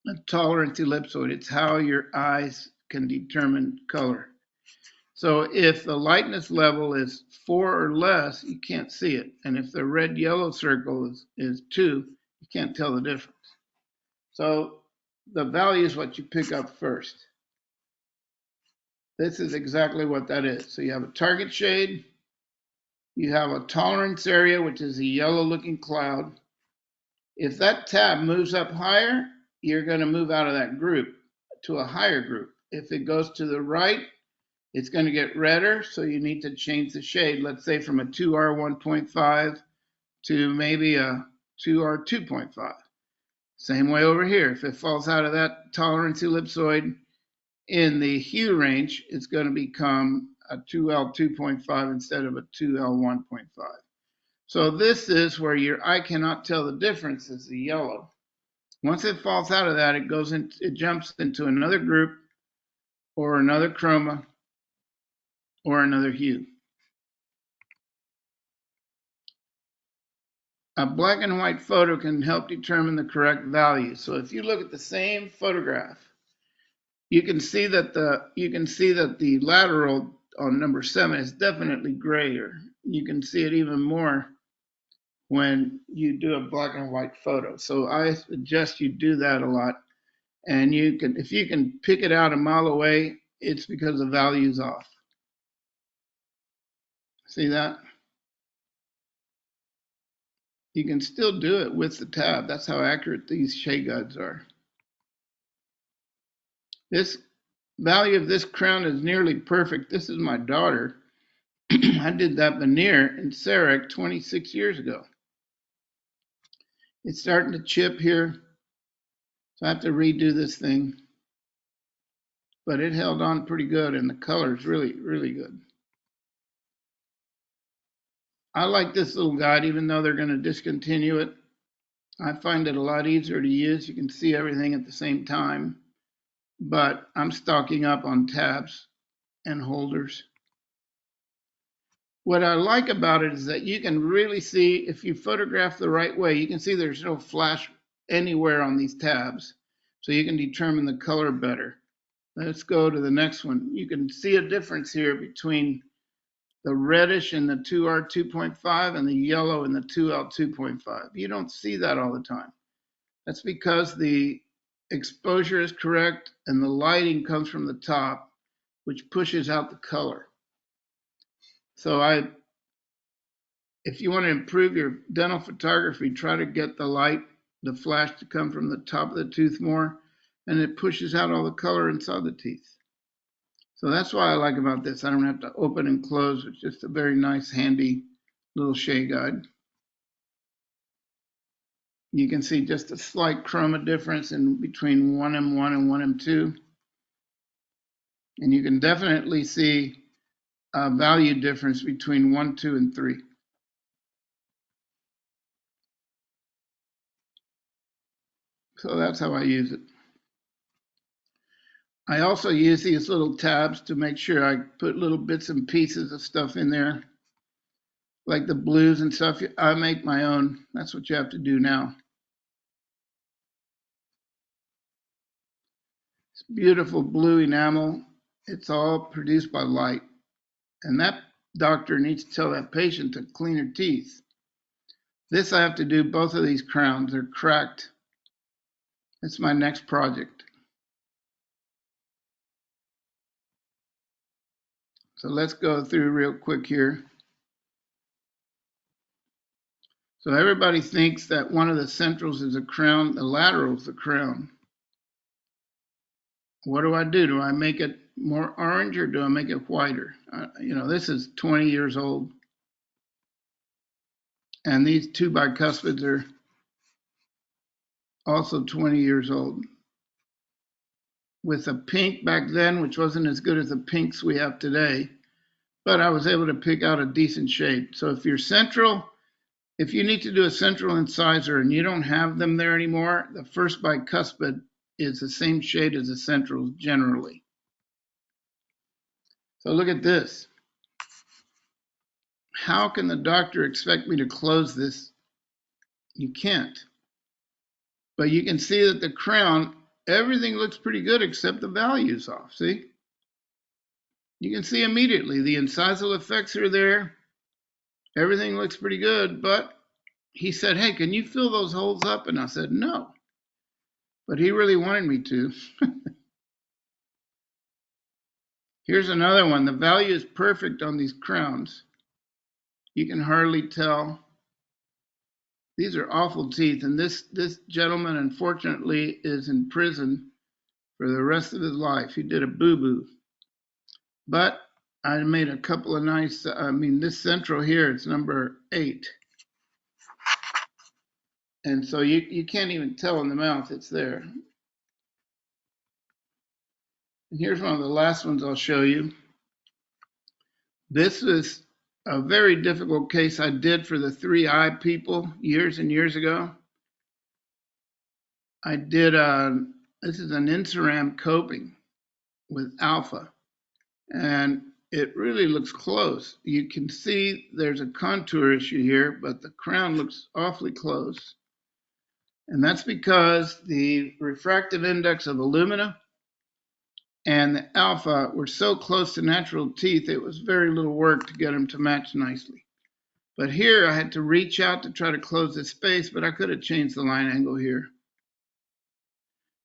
a tolerance ellipsoid. It's how your eyes can determine color. So if the lightness level is 4 or less, you can't see it. And if the red-yellow circle is 2, you can't tell the difference. So the value is what you pick up first. This is exactly what that is. So you have a target shade, you have a tolerance area, which is a yellow-looking cloud. If that tab moves up higher, you're going to move out of that group to a higher group. If it goes to the right, it's going to get redder, so you need to change the shade, let's say from a 2R1.5 to maybe a 2R2.5. Same way over here. If it falls out of that tolerance ellipsoid in the hue range, it's going to become a 2L2.5 instead of a 2L1.5. So this is where your eye cannot tell the difference is the yellow. Once it falls out of that, it jumps into another group or another chroma or another hue. A black and white photo can help determine the correct value. So if you look at the same photograph, you can see that the lateral on number 7 is definitely grayer. You can see it even more when you do a black and white photo. So I suggest you do that a lot. And if you can pick it out a mile away, it's because the value's off. See that? You can still do it with the tab. That's how accurate these shade guides are. This value of this crown is nearly perfect. This is my daughter. I did that veneer in CEREC 26 years ago. It's starting to chip here, so I have to redo this thing. But it held on pretty good, and the color is really, really good. I like this little guide, even though they're going to discontinue it. I find it a lot easier to use. You can see everything at the same time, but I'm stocking up on tabs and holders. What I like about it is that you can really see, if you photograph the right way, you can see there's no flash anywhere on these tabs, so you can determine the color better. Let's go to the next one. You can see a difference here between the reddish in the 2R 2.5 and the yellow in the 2L 2.5. You don't see that all the time. That's because the exposure is correct and the lighting comes from the top, which pushes out the color. So if you want to improve your dental photography, try to get the flash to come from the top of the tooth more, and it pushes out all the color inside the teeth. So that's what I like about this. I don't have to open and close. It's just a very nice, handy little shade guide. You can see just a slight chroma difference in between 1M1 and 1M2. And you can definitely see a value difference between 1, 2, and 3. So that's how I use it. I also use these little tabs to make sure I put little bits and pieces of stuff in there, like the blues and stuff. I make my own. That's what you have to do now. It's beautiful blue enamel. It's all produced by light. And that doctor needs to tell that patient to clean her teeth. This I have to do both of these crowns. They're cracked. That's my next project. So let's go through real quick here. So everybody thinks that one of the centrals is a crown, the lateral is the crown. What do? Do I make it more orange or do I make it whiter? This is 20 years old. And these two bicuspids are also 20 years old. With a pink back then, which wasn't as good as the pinks we have today, but I was able to pick out a decent shade. So if you need to do a central incisor and you don't have them there anymore, the first bicuspid is the same shade as the centrals generally. So look at this. How can the doctor expect me to close this? You can't. But you can see that the crown, everything looks pretty good except the value's off, see? You can see immediately the incisal effects are there. Everything looks pretty good, but he said, hey, can you fill those holes up? And I said, no. But he really wanted me to. Here's another one. The value is perfect on these crowns. You can hardly tell. These are awful teeth, and this gentleman, unfortunately, is in prison for the rest of his life. He did a boo-boo. But I made a couple of nice, this central here, it's number 8. And so you can't even tell in the mouth it's there. And here's one of the last ones I'll show you. This is a very difficult case I did for the 3-eye people years and years ago. I did this is an Inceram coping with alpha, and it really looks close. You can see there's a contour issue here, but the crown looks awfully close. And that's because the refractive index of alumina and the alpha were so close to natural teeth, it was very little work to get them to match nicely. But here I had to reach out to try to close the space, but I could have changed the line angle here.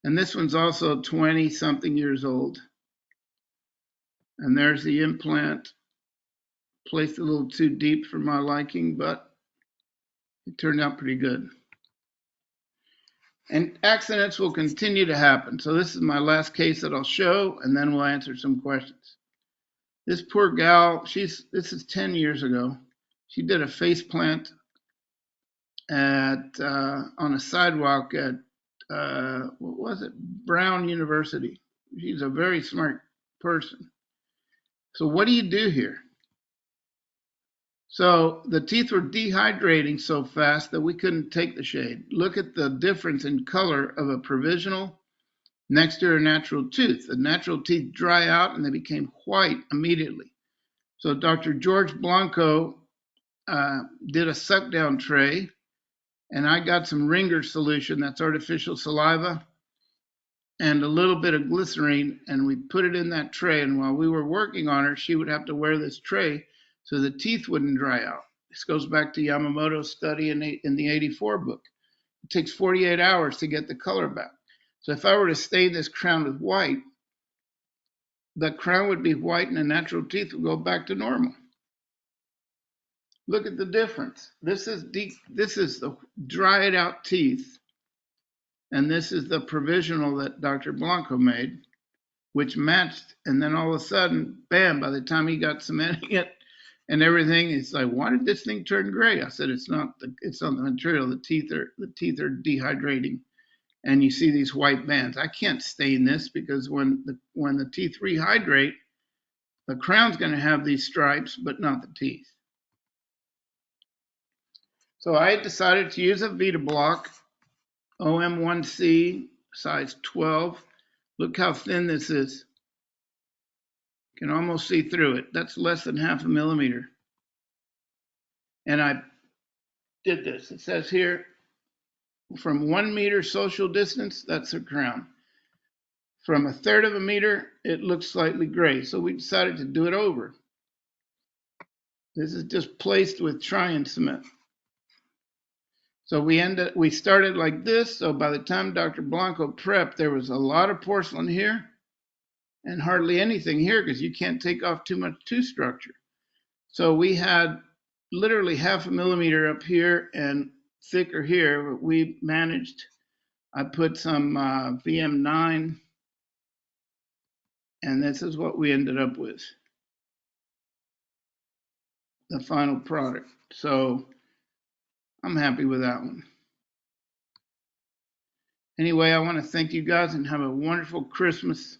And this one's also 20 something years old. And there's the implant, placed a little too deep for my liking, but it turned out pretty good. And accidents will continue to happen. So this is my last case that I'll show, and then we'll answer some questions. This poor gal, this is 10 years ago. She did a face plant on a sidewalk at what was it? Brown University. She's a very smart person. So what do you do here? So the teeth were dehydrating so fast that we couldn't take the shade. Look at the difference in color of a provisional next to a natural tooth. The natural teeth dry out and they became white immediately. So Dr. George Blanco did a suck down tray, and I got some Ringer solution, that's artificial saliva, and a little bit of glycerine, and we put it in that tray. And while we were working on her, she would have to wear this tray so the teeth wouldn't dry out. This goes back to Yamamoto's study in the 84 book. It takes 48 hours to get the color back. So if I were to stain this crown with white, the crown would be white and the natural teeth would go back to normal. Look at the difference. This is the dried out teeth, and this is the provisional that Dr. Blanco made, which matched. And then all of a sudden, bam, by the time he got cementing it and everything, it's like, why did this thing turn gray? I said, it's not the material. The teeth are dehydrating, and you see these white bands. I can't stain this because when the teeth rehydrate, the crown's going to have these stripes, but not the teeth. So I decided to use a VITA block, OM1C, size 12. Look how thin this is. You can almost see through it. That's less than 0.5 millimeter. And I did this. It says here, from 1 meter social distance, that's the crown. From 1/3 meter, it looks slightly gray. So we decided to do it over. This is just placed with Tri-and cement. So we started like this. So by the time Dr. Blanco prepped, there was a lot of porcelain here and hardly anything here because you can't take off too much tooth structure. So we had literally 0.5 millimeter up here and thicker here, but we managed. I put some VM9, and this is what we ended up with, the final product. So I'm happy with that one. Anyway, I want to thank you guys and have a wonderful Christmas.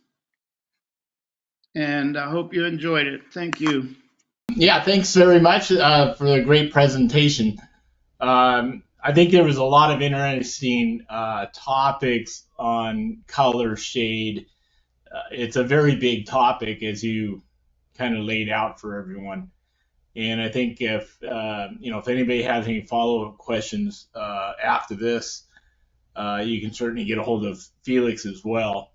And I hope you enjoyed it. Thank you. Yeah, thanks very much for the great presentation. I think there was a lot of interesting topics on color shade. It's a very big topic, as you kind of laid out for everyone. And I think if anybody has any follow-up questions after this, you can certainly get a hold of Felix as well.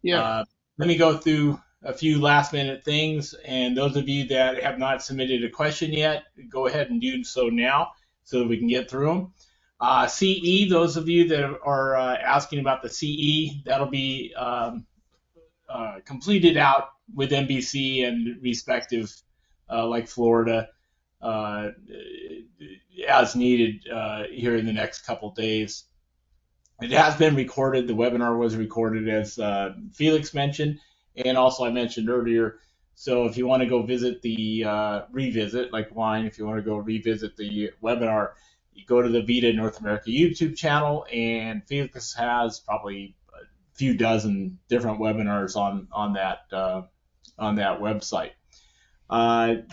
Yeah. Let me go through a few last-minute things, and those of you that have not submitted a question yet, go ahead and do so now so that we can get through them. CE, those of you that are asking about the CE, that'll be completed out with NBC and respective, like Florida, as needed here in the next couple days. It has been recorded. The webinar was recorded, as Felix mentioned, and also I mentioned earlier. So if you want to go visit the revisit, like wine, if you want to go revisit the webinar, you go to the VITA North America YouTube channel, and Felix has probably a few dozen different webinars on that website.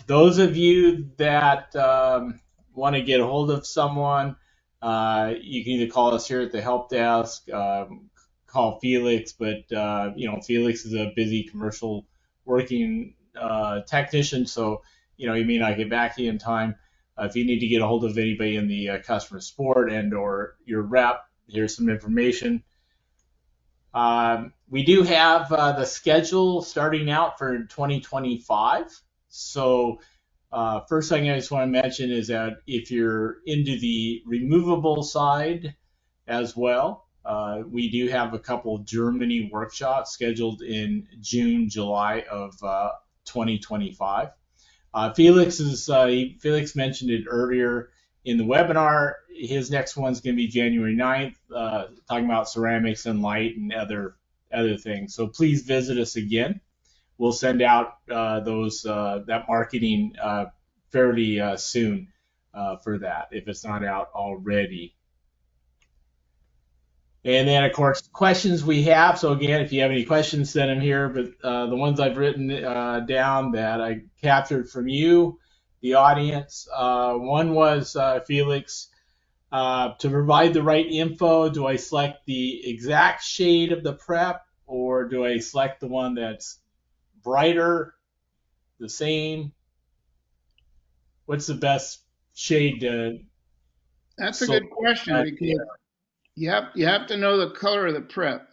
Those of you that want to get a hold of someone, You can either call us here at the help desk, call Felix, but Felix is a busy commercial working technician, so he may not get back to you in time. If you need to get a hold of anybody in the customer support and or your rep, here's some information. We do have the schedule starting out for 2025. So first thing I just want to mention is that if you're into the removable side as well, we do have a couple Germany workshops scheduled in June, July of 2025. Felix mentioned it earlier in the webinar. His next one's going to be January 9th, talking about ceramics and light and other things. So please visit us again. We'll send out that marketing fairly soon for that, if it's not out already. And then, of course, questions we have. So again, if you have any questions, send them here. But the ones I've written down that I captured from you, the audience, one was, Felix, to provide the right info, do I select the exact shade of the prep, or do I select the one that's brighter, the same? What's the best shade to That's a good question, because you have to know the color of the prep.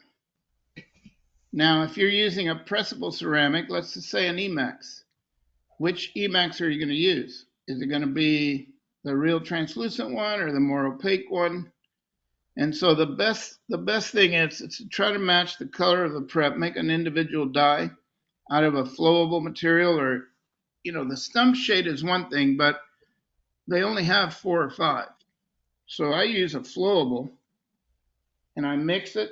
Now, if you're using a pressable ceramic, let's just say an Emax, which Emax are you going to use? Is it going to be the real translucent one or the more opaque one? And so the best thing is to try to match the color of the prep, make an individual die out of a flowable material, or the stump shade is one thing, but they only have 4 or 5. So I use a flowable and I mix it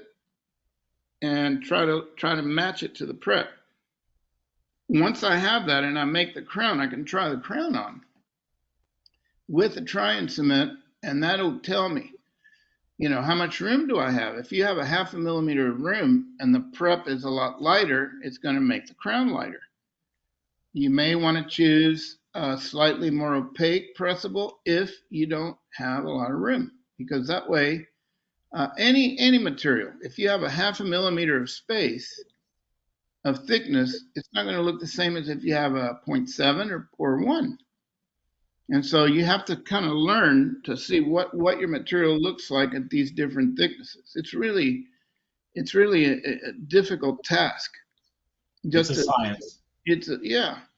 and try to match it to the prep. Once I have that and I make the crown, I can try the crown on with a try-in cement, and that'll tell me, how much room do I have? If you have a 0.5 millimeter of room and the prep is a lot lighter, it's going to make the crown lighter. You may want to choose a slightly more opaque pressable if you don't have a lot of room, because that way, any material, if you have a 0.5 millimeter of space of thickness, it's not going to look the same as if you have a 0.7 or 1. And so you have to kind of learn to see what your material looks like at these different thicknesses. It's really a difficult task. It's a science.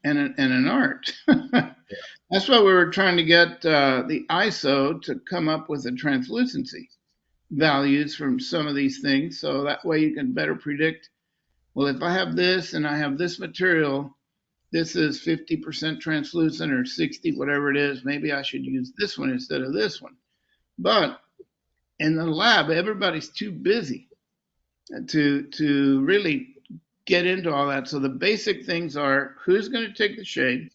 And an art. That's why we were trying to get the ISO to come up with the translucency values from some of these things, so that way you can better predict, well, if I have this and I have this material, this is 50% translucent or 60, whatever it is, maybe I should use this one instead of this one. But in the lab, everybody's too busy to really get into all that. So the basic things are, who's going to take the shade?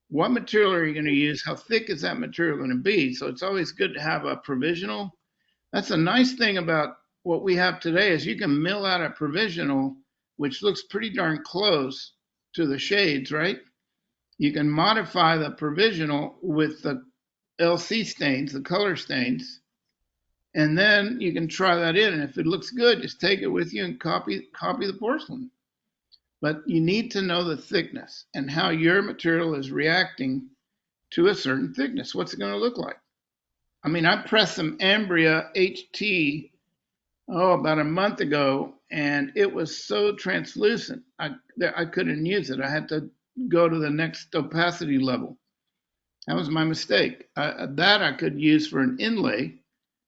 What material are you going to use? How thick is that material going to be? So it's always good to have a provisional. That's a nice thing about what we have today, is you can mill out a provisional, which looks pretty darn close to the shades, right? You can modify the provisional with the LC stains, the color stains, and then you can try that in. And if it looks good, just take it with you and copy the porcelain. But you need to know the thickness and how your material is reacting to a certain thickness. What's it going to look like? I mean, I pressed some Ambria HT about a month ago, and it was so translucent, I couldn't use it. I had to go to the next opacity level. That was my mistake. That I could use for an inlay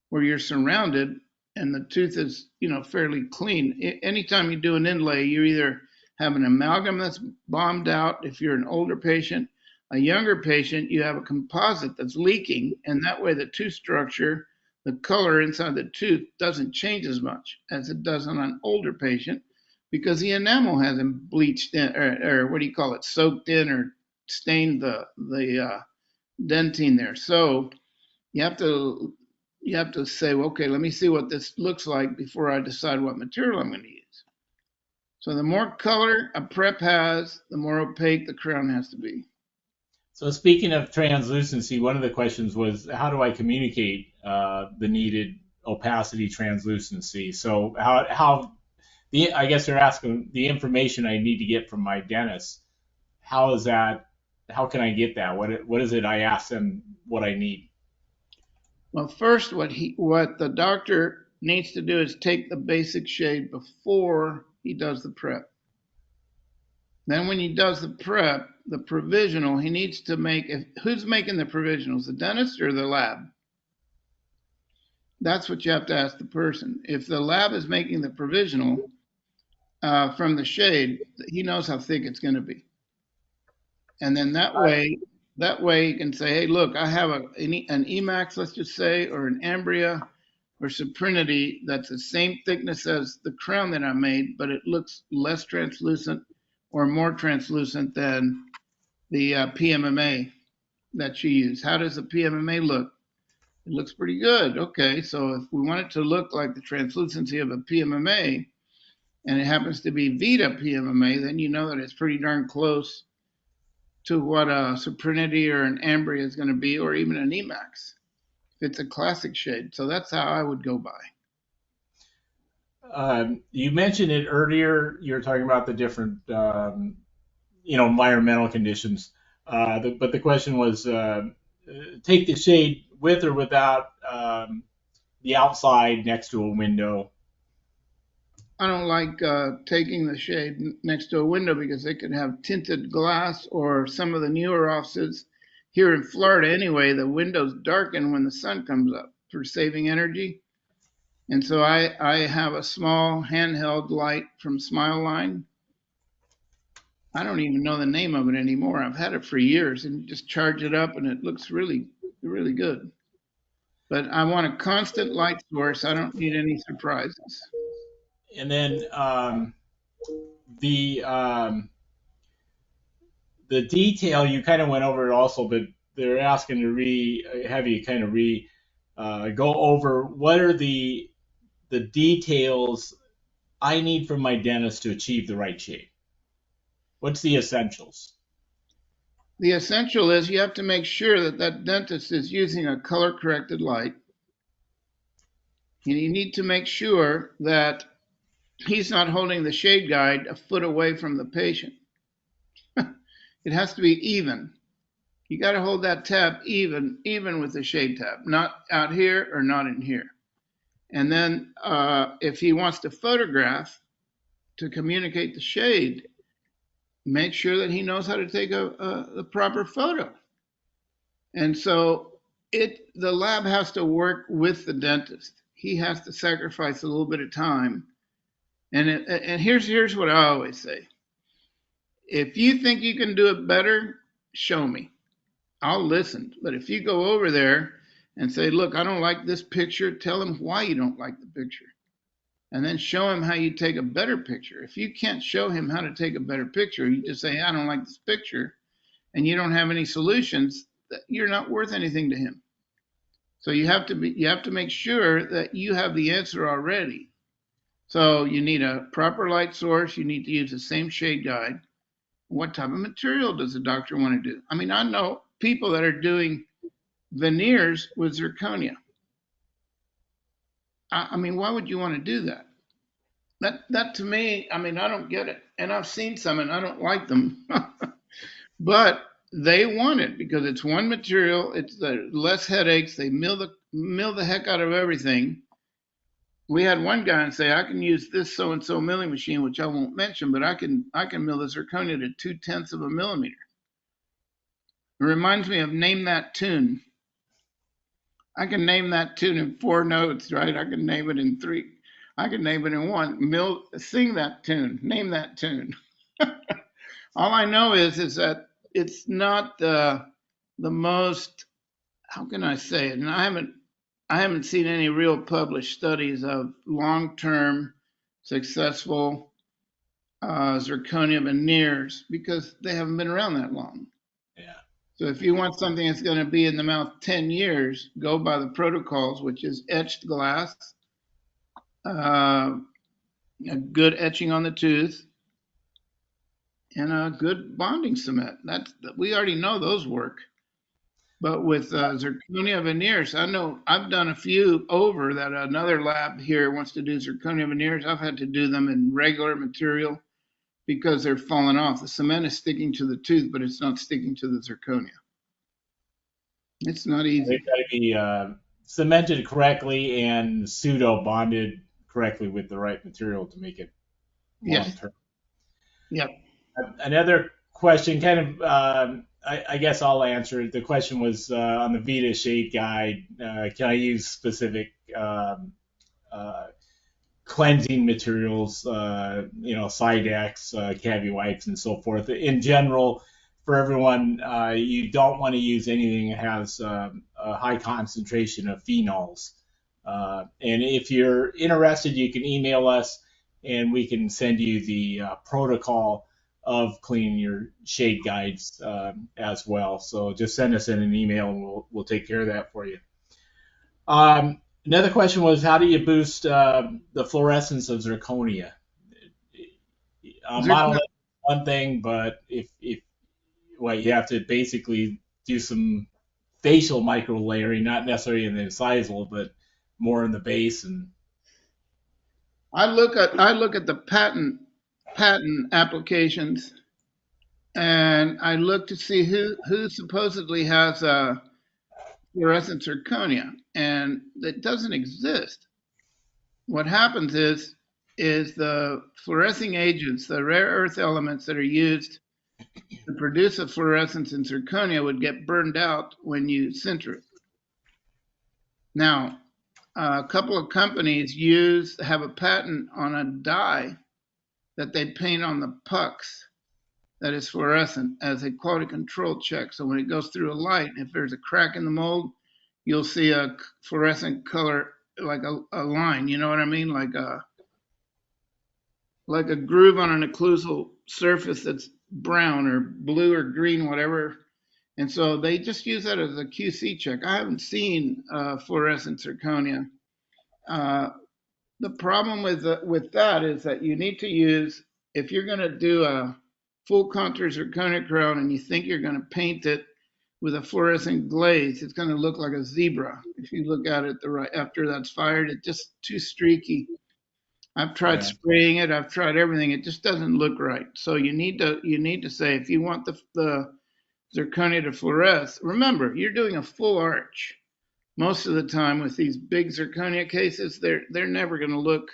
where you're surrounded and the tooth is, fairly clean. Anytime you do an inlay, you either have an amalgam that's bombed out if you're an older patient. A younger patient, you have a composite that's leaking, and that way the tooth structure, the color inside the tooth doesn't change as much as it does on an older patient, because the enamel hasn't bleached in, or what do you call it, soaked in or stained the dentine there. So you have to say, well, okay, let me see what this looks like before I decide what material I'm going to use. So the more color a prep has, the more opaque the crown has to be. So speaking of translucency, one of the questions was how do I communicate the needed opacity translucency? So how I guess they're asking the information I need to get from my dentist. How is that? How can I get that? What is it? I ask them what I need. Well, first, what the doctor needs to do is take the basic shade before he does the prep. Then when he does the prep, the provisional, he needs to who's making the provisionals, the dentist or the lab? That's what you have to ask the person. If the lab is making the provisional from the shade, he knows how thick it's going to be. And then that way you can say, hey, look, I have an Emax, let's just say, or an Ambria or Suprinity that's the same thickness as the crown that I made, but it looks less translucent or more translucent than the PMMA that you use. How does the PMMA look? It looks pretty good. Okay, so if we want it to look like the translucency of a PMMA, and it happens to be VITA PMMA, then you know that it's pretty darn close to what a Suprinity or an Ambria is going to be, or even an Emax. It's a classic shade. So that's how I would go by. You mentioned it earlier. You were talking about the different, environmental conditions. But the question was, take the shade with or without the outside next to a window. I don't like taking the shade next to a window because they could have tinted glass, or some of the newer offices here in Florida anyway, the windows darken when the sun comes up for saving energy. And so I have a small handheld light from Smile Line. I don't even know the name of it anymore. I've had it for years, and just charge it up and it looks really, really good. But I want a constant light source. I don't need any surprises. And then the um, the detail you kind of went over it also, but they're asking to have you kind of go over what are the details I need from my dentist to achieve the right shape. What's the essentials? The essential is you have to make sure that that dentist is using a color corrected light. And you need to make sure that he's not holding the shade guide a foot away from the patient. It has to be even. You got to hold that tab even with the shade tab, not out here or not in here. And then if he wants to photograph to communicate the shade, make sure that he knows how to take a proper photo. And so the lab has to work with the dentist. He has to sacrifice a little bit of time. And here's what I always say. If you think you can do it better, show me. I'll listen. But if you go over there and say, look, I don't like this picture, tell him why you don't like the picture. And then show him how you take a better picture. If you can't show him how to take a better picture, you just say, I don't like this picture, and you don't have any solutions, you're not worth anything to him. So you have to make sure that you have the answer already. So you need a proper light source. You need to use the same shade guide. What type of material does the doctor want to do? I mean, I know people that are doing veneers with zirconia. I mean, why would you want to do that? That to me, I mean, I don't get it. And I've seen some and I don't like them. But they want it because it's one material, it's less headaches, they mill the heck out of everything. We had one guy say, I can use this so and so milling machine, which I won't mention, but I can mill the zirconia to 0.2 of a millimeter. It reminds me of Name That Tune. I can name that tune in 4 notes, right? I can name it in 3. I can name it in 1. Sing that tune. Name that tune. All I know is that it's not the most. How can I say it? And I haven't seen any real published studies of long-term successful zirconia veneers because they haven't been around that long. Yeah. So if you want something that's going to be in the mouth 10 years, go by the protocols, which is etched glass, a good etching on the tooth, and a good bonding cement. We already know those work. But with zirconia veneers, I know I've done a few over that another lab here wants to do zirconia veneers. I've had to do them in regular material because they're falling off. The cement is sticking to the tooth, but it's not sticking to the zirconia. It's not They've easy. got to be cemented correctly and pseudo bonded correctly with the right material to make it long Yes. term. Yep. Another question, kind of, I guess I'll answer it. The question was on the VITA Shade guide. Can I use specific uh, cleansing materials, Sidex, Cavi wipes, and so forth? In general, for everyone, you don't want to use anything that has a high concentration of phenols. And if you're interested, you can email us and we can send you the protocol of cleaning your shade guides as well. So just send us in an email and we'll take care of that for you. Another question was, how do you boost the fluorescence of zirconia? Monolith is one thing, but if well, you have to basically do some facial micro layering, not necessarily in the incisal, but more in the base. And I look at the patent applications, and I look to see who supposedly has fluorescent zirconia, and it doesn't exist. What happens is the fluorescing agents, the rare earth elements that are used to produce a fluorescence in zirconia would get burned out when you sinter it. Now, a couple of companies have a patent on a dye that they paint on the pucks that is fluorescent as a quality control check. So when it goes through a light, if there's a crack in the mold, you'll see a fluorescent color like a line. You know what I mean? Like a groove on an occlusal surface that's brown or blue or green, whatever. And so they just use that as a QC check. I haven't seen fluorescent zirconia. Uh, the problem with that is that you need to use, if you're going to do a full contour zirconia crown and you think you're going to paint it with a fluorescent glaze, it's going to look like a zebra. If you look at it the right after that's fired, it's just too streaky. I've tried yeah, spraying it. I've tried everything. It just doesn't look right. So you need to say, if you want the zirconia to fluoresce, remember you're doing a full arch. Most of the time with these big zirconia cases, they're never going to look.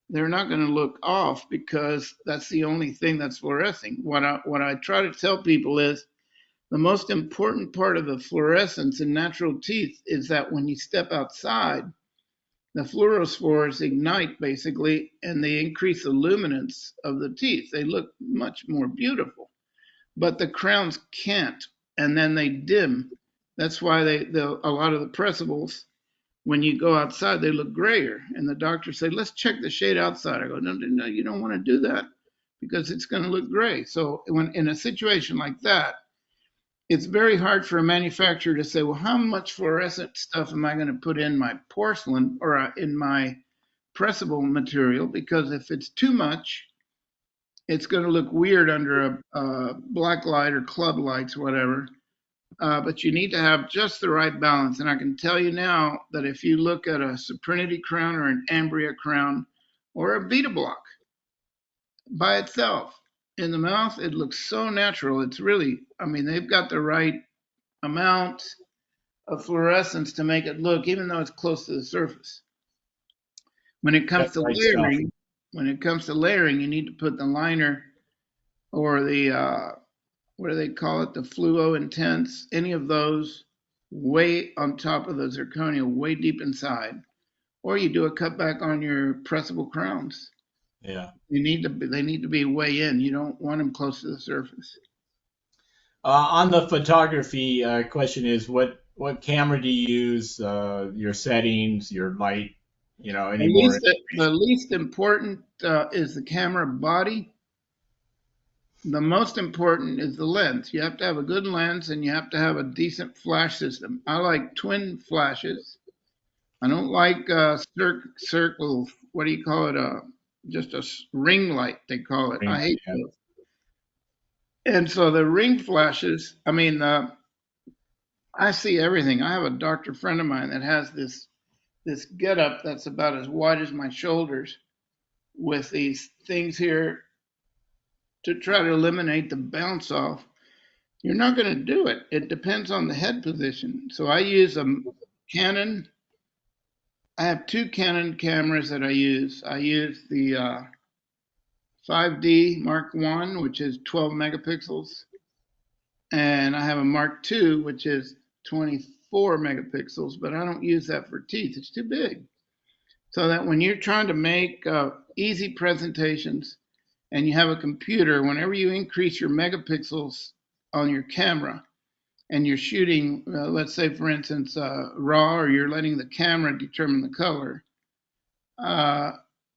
They're not going to look off because that's the only thing that's fluorescing. What I try to tell people is the most important part of the fluorescence in natural teeth is that when you step outside, the fluorospores ignite basically, and they increase the luminance of the teeth. They look much more beautiful, but the crowns can't, and then they dim. That's why a lot of the pressables, when you go outside, they look grayer. And the doctors say, let's check the shade outside. I go, no, no, no, you don't want to do that because it's going to look gray. So when in a situation like that, it's very hard for a manufacturer to say, well, how much fluorescent stuff am I going to put in my porcelain or in my pressable material? Because if it's too much, it's going to look weird under a black light or club lights, whatever. But you need to have just the right balance. And I can tell you now that if you look at a Suprinity crown or an Ambria crown or a Vita block by itself in the mouth, it looks so natural. It's really, I mean, they've got the right amount of fluorescence to make it look, even though it's close to the surface. When it comes that's to right stuff. layering, you need to put the liner or the what do they call it? The fluo intense, any of those way on top of the zirconia, way deep inside. Or you do a cutback on your pressable crowns. Yeah. They need to be way in. You don't want them close to the surface. On the photography question is, what camera do you use? Your settings, your light, any more The information? least important is the camera body. The most important is the lens. You have to have a good lens and you have to have a decent flash system. I like twin flashes. I don't like circle. What do you call it? Just a ring light. They call it. I hate Yeah. those. And so the ring flashes, I mean, I see everything. I have a doctor friend of mine that has this getup that's about as wide as my shoulders with these things here to try to eliminate the bounce off. You're not going to do it. It depends on the head position. So I use a Canon. I have two Canon cameras that I use. I use the 5D Mark One, which is 12 megapixels, and I have a Mark II, which is 24 megapixels. But I don't use that for teeth; it's too big. So that when you're trying to make easy presentations and you have a computer, whenever you increase your megapixels on your camera and you're shooting, let's say, for instance, RAW, or you're letting the camera determine the color, uh,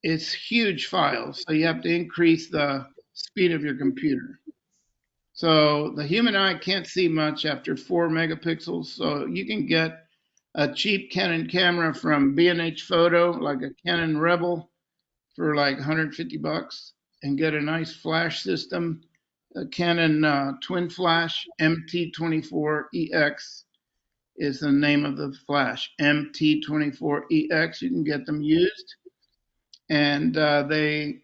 it's huge files. So you have to increase the speed of your computer. So the human eye can't see much after 4 megapixels. So you can get a cheap Canon camera from B&H Photo, like a Canon Rebel, for like 150 bucks, and get a nice flash system. A Canon Twin Flash MT24EX is the name of the flash. MT24EX. You can get them used, and they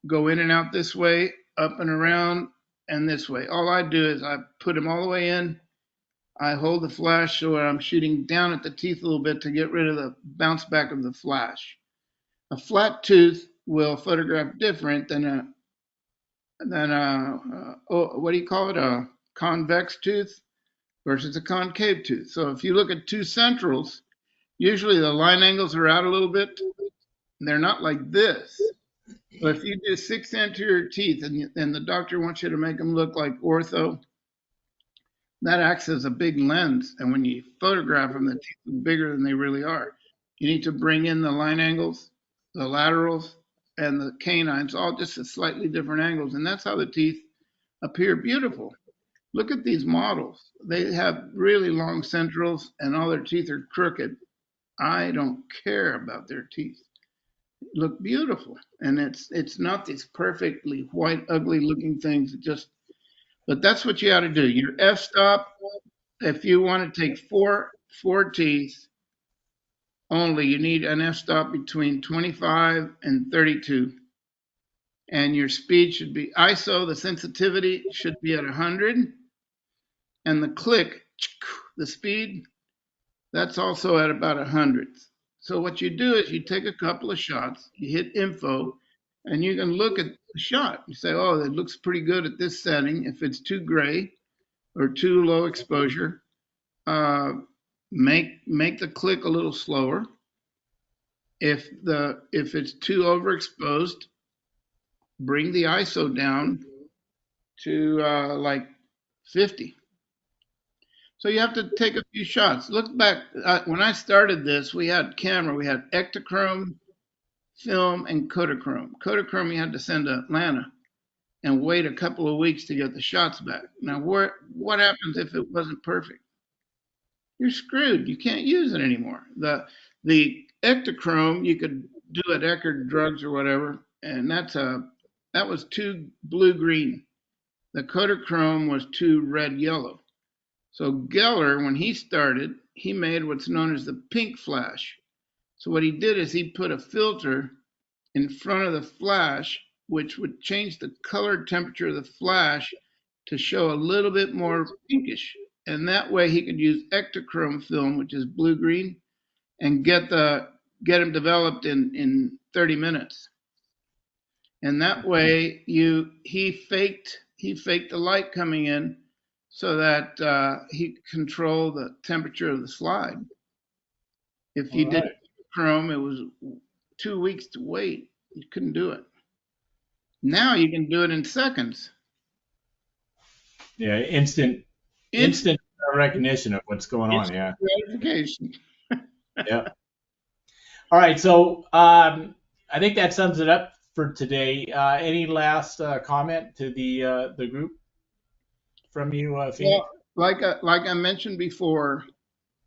go in and out this way, up and around, and this way. All I do is I put them all the way in. I hold the flash so I'm shooting down at the teeth a little bit to get rid of the bounce back of the flash. A flat tooth will photograph different than what do you call it? A convex tooth versus a concave tooth. So if you look at two centrals, usually the line angles are out a little bit. And they're not like this. But if you do 6 anterior teeth and the doctor wants you to make them look like ortho, that acts as a big lens. And when you photograph them, the teeth are bigger than they really are. You need to bring in the line angles, the laterals, and the canines, all just at slightly different angles. And that's how the teeth appear beautiful. Look at these models. They have really long centrals and all their teeth are crooked. I don't care about their teeth. Look beautiful. And it's not these perfectly white, ugly looking things. But that's what you ought to do. Your f-stop, if you want to take four teeth only, you need an f-stop between 25 and 32. And your speed should be ISO, the sensitivity should be at 100. And the click, the speed, that's also at about 100. So what you do is you take a couple of shots, you hit info, and you can look at the shot. You say, oh, it looks pretty good at this setting. If it's too gray or too low exposure, make the click a little slower. If it's too overexposed, bring the ISO down to like 50. So you have to take a few shots. Look back, when I started this, we had Ektachrome, film, and Kodachrome. Kodachrome you had to send to Atlanta and wait a couple of weeks to get the shots back. Now, what happens if it wasn't perfect? You're screwed. You can't use it anymore. The Ektachrome you could do at Eckerd Drugs or whatever, and that was too blue-green. The Kodachrome was too red-yellow. So Geller, when he started, he made what's known as the pink flash. So what he did is he put a filter in front of the flash, which would change the color temperature of the flash to show a little bit more pinkish. And that way he could use Ektachrome film, which is blue-green, and get them developed in 30 minutes. And that way he faked the light coming in so that he could control the temperature of the slide. If you did Chrome, it was 2 weeks to wait. You couldn't do it. Now you can do it in seconds. Yeah, instant recognition of what's going on. Yeah. Gratification. Yeah. All right. So I think that sums it up for today. Any last comment to the group from you, Phoenix? Well, like I mentioned before,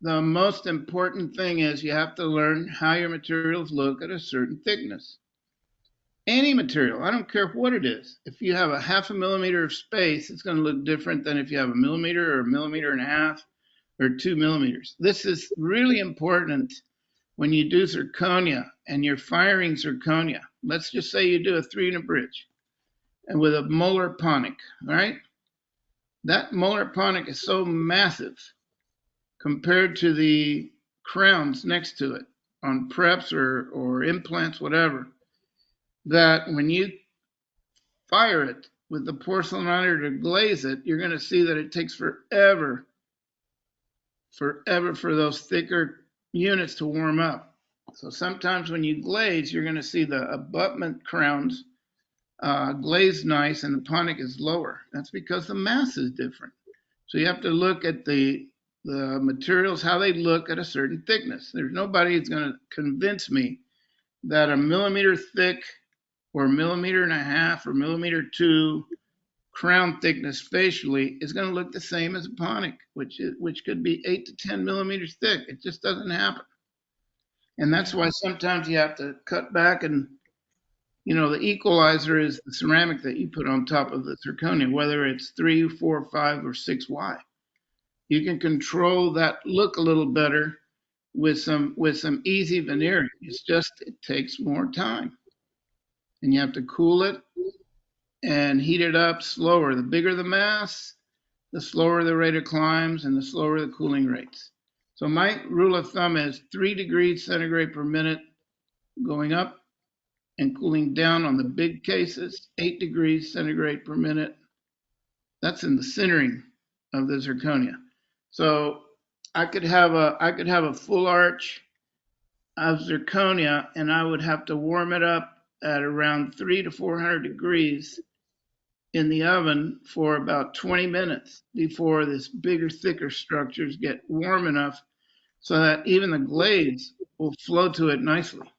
the most important thing is you have to learn how your materials look at a certain thickness. any material, I don't care what it is. If you have a 1/2 millimeter of space, it's going to look different than if you have a millimeter or a millimeter and a half or 2 millimeters. This is really important when you do zirconia and you're firing zirconia. Let's just say you do a 3-unit bridge and with a molar ponic, right? That molar ponic is so massive compared to the crowns next to it on preps or implants, whatever, that when you fire it with the porcelainer to glaze it, you're going to see that it takes forever for those thicker units to warm up. So sometimes when you glaze, you're going to see the abutment crowns glazed nice and the ponic is lower. That's because the mass is different. So you have to look at the materials, how they look at a certain thickness. There's nobody who's going to convince me that a millimeter thick or 1.5 millimeters or 1.2 millimeters crown thickness facially is going to look the same as a ponic, which could be 8 to 10 millimeters thick. It just doesn't happen. And that's why sometimes you have to cut back, and the equalizer is the ceramic that you put on top of the zirconia, whether it's 3, 4, 5, or 6Y. You can control that look a little better with some easy veneering. It takes more time, and you have to cool it and heat it up slower. The bigger the mass, the slower the rate of climbs and the slower the cooling rates. So my rule of thumb is 3 degrees centigrade per minute going up and cooling down on the big cases, 8 degrees centigrade per minute. That's in the centering of the zirconia. So I could have a full arch of zirconia, and I would have to warm it up at around 300 to 400 degrees in the oven for about 20 minutes before this bigger, thicker structures get warm enough so that even the glaze will flow to it nicely.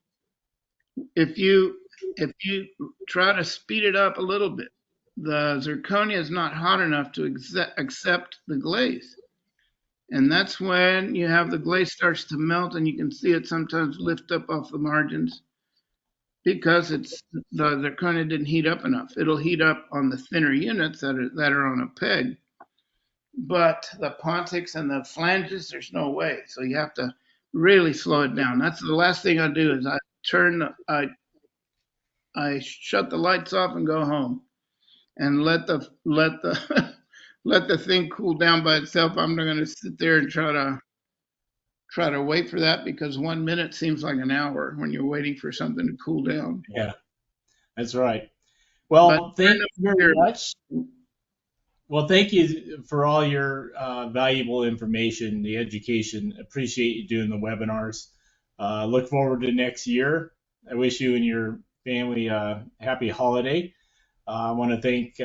If you try to speed it up a little bit, the zirconia is not hot enough to accept the glaze. And that's when you have the glaze starts to melt, and you can see it sometimes lift up off the margins because the zirconia didn't heat up enough. It'll heat up on the thinner units that are on a peg, but the pontics and the flanges, there's no way. So you have to really slow it down. That's the last thing I do is I shut the lights off and go home and let the let the thing cool down by itself. I'm not going to sit there and try to wait for that, because 1 minute seems like an hour when you're waiting for something to cool down. Yeah, that's right. Well, thank you very much. Well, thank you for all your valuable information, the education. Appreciate you doing the webinars. Look forward to next year. I wish you and your family a happy holiday. I want to thank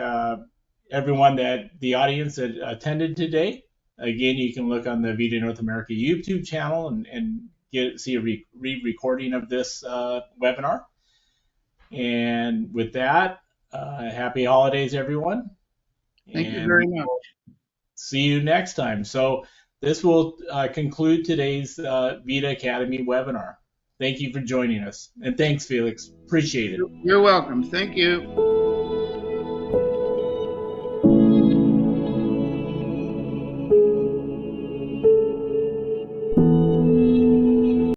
everyone the audience that attended today. Again, you can look on the VITA North America YouTube channel and see a re-recording of this webinar. And with that, happy holidays, everyone. Thank you very much. See you next time. So this will conclude today's VITA Academy webinar. Thank you for joining us. And thanks, Felix. Appreciate it. You're welcome. Thank you.